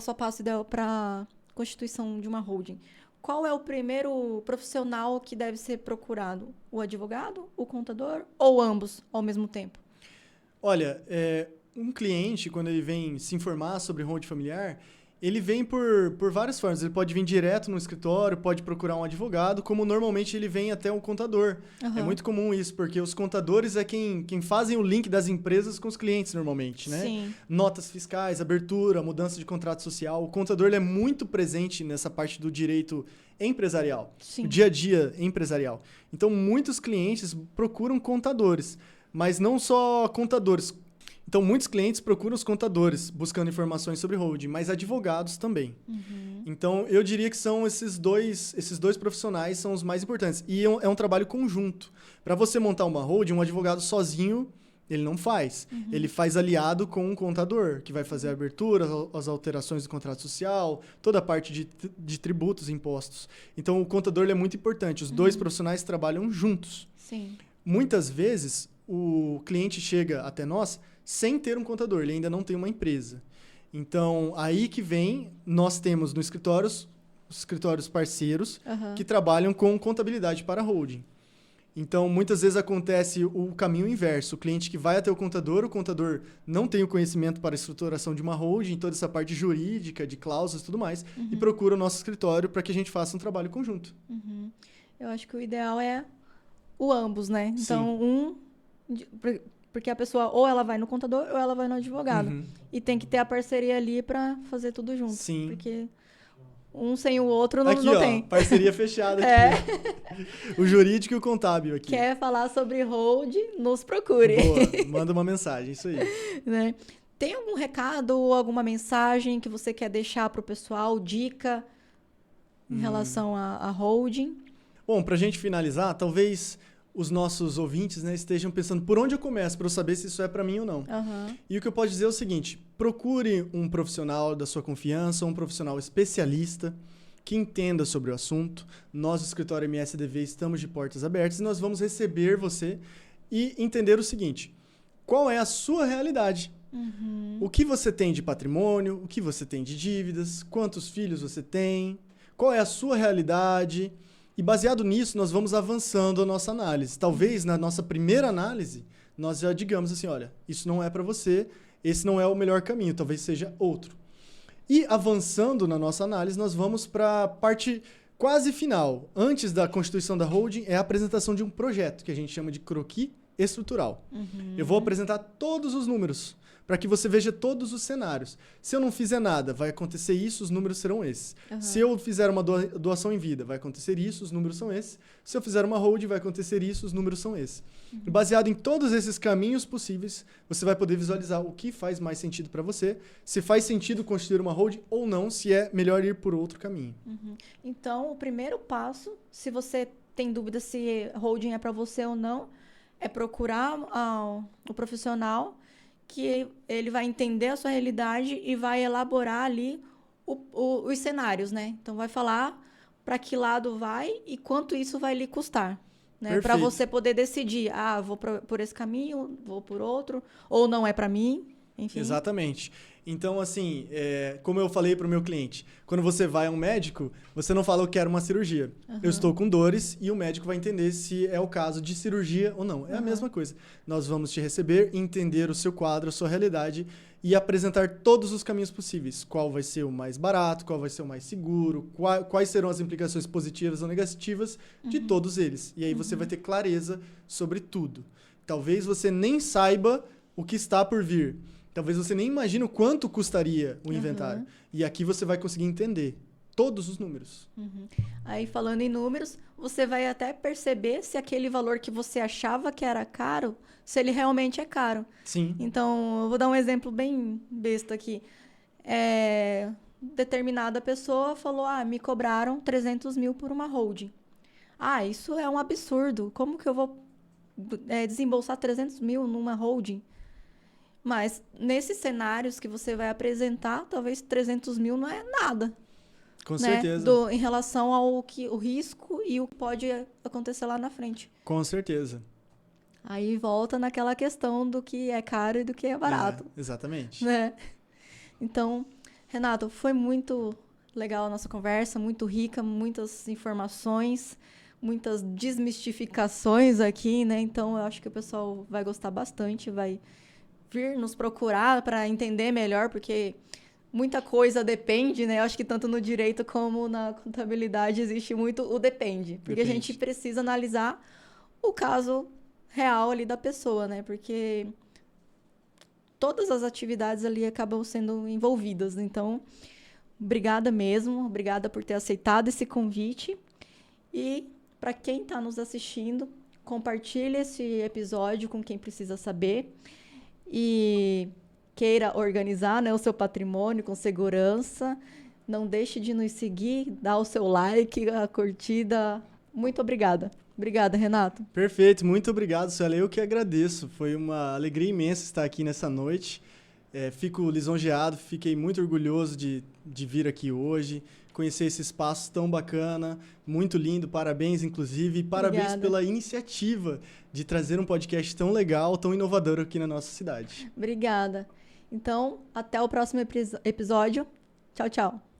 a passo ideal para constituição de uma holding? Qual é o primeiro profissional que deve ser procurado? O advogado, o contador ou ambos ao mesmo tempo? Olha, um cliente, quando ele vem se informar sobre holding familiar, ele vem por várias formas. Ele pode vir direto no escritório, pode procurar um advogado, como normalmente ele vem até um contador. É muito comum isso, porque os contadores é quem fazem o link das empresas com os clientes normalmente, né? Sim. Notas fiscais, abertura, mudança de contrato social. O contador ele é muito presente nessa parte do direito empresarial, Sim. o dia a dia empresarial. Então, muitos clientes procuram contadores, mas não só contadores. Então, muitos clientes procuram os contadores buscando informações sobre holding, mas advogados também. Então, eu diria que são esses dois profissionais são os mais importantes. E é um trabalho conjunto. Para você montar uma holding, um advogado sozinho, ele não faz. Ele faz aliado com um contador, que vai fazer a abertura, as alterações do contrato social, toda a parte de tributos, impostos. Então, o contador ele é muito importante. Os dois profissionais trabalham juntos. Sim. Muitas Muitas vezes, o cliente chega até nós sem ter um contador, ele ainda não tem uma empresa. Então, aí que vem, nós temos no os escritórios parceiros que trabalham com contabilidade para holding. Então, muitas vezes acontece o caminho inverso. O cliente que vai até o contador não tem o conhecimento para a estruturação de uma holding, toda essa parte jurídica, de cláusulas e tudo mais, e procura o nosso escritório para que a gente faça um trabalho conjunto. Eu acho que o ideal é o ambos, né? Então, porque a pessoa ou ela vai no contador ou ela vai no advogado. E tem que ter a parceria ali para fazer tudo junto. Sim. Porque um sem o outro não, Aqui, não ó, tem. parceria fechada aqui. O jurídico e o contábil aqui. Quer falar sobre hold, nos procure. Boa, manda uma mensagem, isso aí. Né? Tem algum recado ou alguma mensagem que você quer deixar para o pessoal, dica em relação a holding? Bom, para a gente finalizar, talvez os nossos ouvintes, né, estejam pensando por onde eu começo para eu saber se isso é para mim ou não. E o que eu posso dizer é o seguinte: procure um profissional da sua confiança, um profissional especialista que entenda sobre o assunto. Nós, do Escritório MSDV, estamos de portas abertas e nós vamos receber você e entender o seguinte: qual é a sua realidade? O que você tem de patrimônio, o que você tem de dívidas, quantos filhos você tem, qual é a sua realidade. E baseado nisso, nós vamos avançando a nossa análise. Talvez na nossa primeira análise, nós já digamos assim, olha, isso não é para você, esse não é o melhor caminho, talvez seja outro. E avançando na nossa análise, nós vamos para a parte quase final. Antes da constituição da holding, é a apresentação de um projeto, que a gente chama de croquis estrutural. Eu vou apresentar todos os números, para que você veja todos os cenários. Se eu não fizer nada, vai acontecer isso, os números serão esses. Se eu fizer uma doação em vida, vai acontecer isso, os números são esses. Se eu fizer uma holding, vai acontecer isso, os números são esses. E baseado em todos esses caminhos possíveis, você vai poder visualizar o que faz mais sentido para você, se faz sentido constituir uma holding ou não, se é melhor ir por outro caminho. Então, o primeiro passo, se você tem dúvida se holding é para você ou não, é procurar o profissional que ele vai entender a sua realidade e vai elaborar ali os cenários, né? Então, vai falar para que lado vai e quanto isso vai lhe custar, né? Para você poder decidir, vou por esse caminho, vou por outro, ou não é para mim, enfim. Exatamente. Então, assim, como eu falei para o meu cliente, quando você vai a um médico, você não fala, eu quero uma cirurgia. Eu estou com dores e o médico vai entender se é o caso de cirurgia ou não. É a mesma coisa. Nós vamos te receber, entender o seu quadro, a sua realidade e apresentar todos os caminhos possíveis. Qual vai ser o mais barato, qual vai ser o mais seguro, quais serão as implicações positivas ou negativas de todos eles. E aí você vai ter clareza sobre tudo. Talvez você nem saiba o que está por vir. Talvez você nem imagine o quanto custaria o inventário. E aqui você vai conseguir entender todos os números. Aí, falando em números, você vai até perceber se aquele valor que você achava que era caro, se ele realmente é caro. Sim. Então, eu vou dar um exemplo bem besta aqui. determinada pessoa falou, me cobraram 300 mil por uma holding. Isso é um absurdo. Como que eu vou desembolsar 300 mil numa holding? Mas nesses cenários que você vai apresentar, talvez 300 mil não é nada. Com certeza. Em relação ao o risco e o que pode acontecer lá na frente. Com certeza. Aí volta naquela questão do que é caro e do que é barato. Exatamente. Né? Então, Renato, foi muito legal a nossa conversa, muito rica, muitas informações, muitas desmistificações aqui, né? Então, eu acho que o pessoal vai gostar bastante, vai vir nos procurar para entender melhor, porque muita coisa depende, né? Eu acho que tanto no direito como na contabilidade existe muito o depende. Porque a gente precisa analisar o caso real ali da pessoa, né? Porque todas as atividades ali acabam sendo envolvidas. Então, obrigada mesmo. Obrigada por ter aceitado esse convite. E para quem está nos assistindo, compartilhe esse episódio com quem precisa saber. E queira organizar, né, o seu patrimônio com segurança. Não deixe de nos seguir, dar o seu like, a curtida. Muito obrigada. Obrigada, Renato. Perfeito, muito obrigado, Célia. Eu que agradeço. Foi uma alegria imensa estar aqui nessa noite. Fico lisonjeado, fiquei muito orgulhoso de vir aqui hoje, conhecer esse espaço tão bacana, muito lindo. Parabéns, inclusive, e parabéns pela iniciativa de trazer um podcast tão legal, tão inovador aqui na nossa cidade. Obrigada. Então, até o próximo episódio. Tchau, tchau.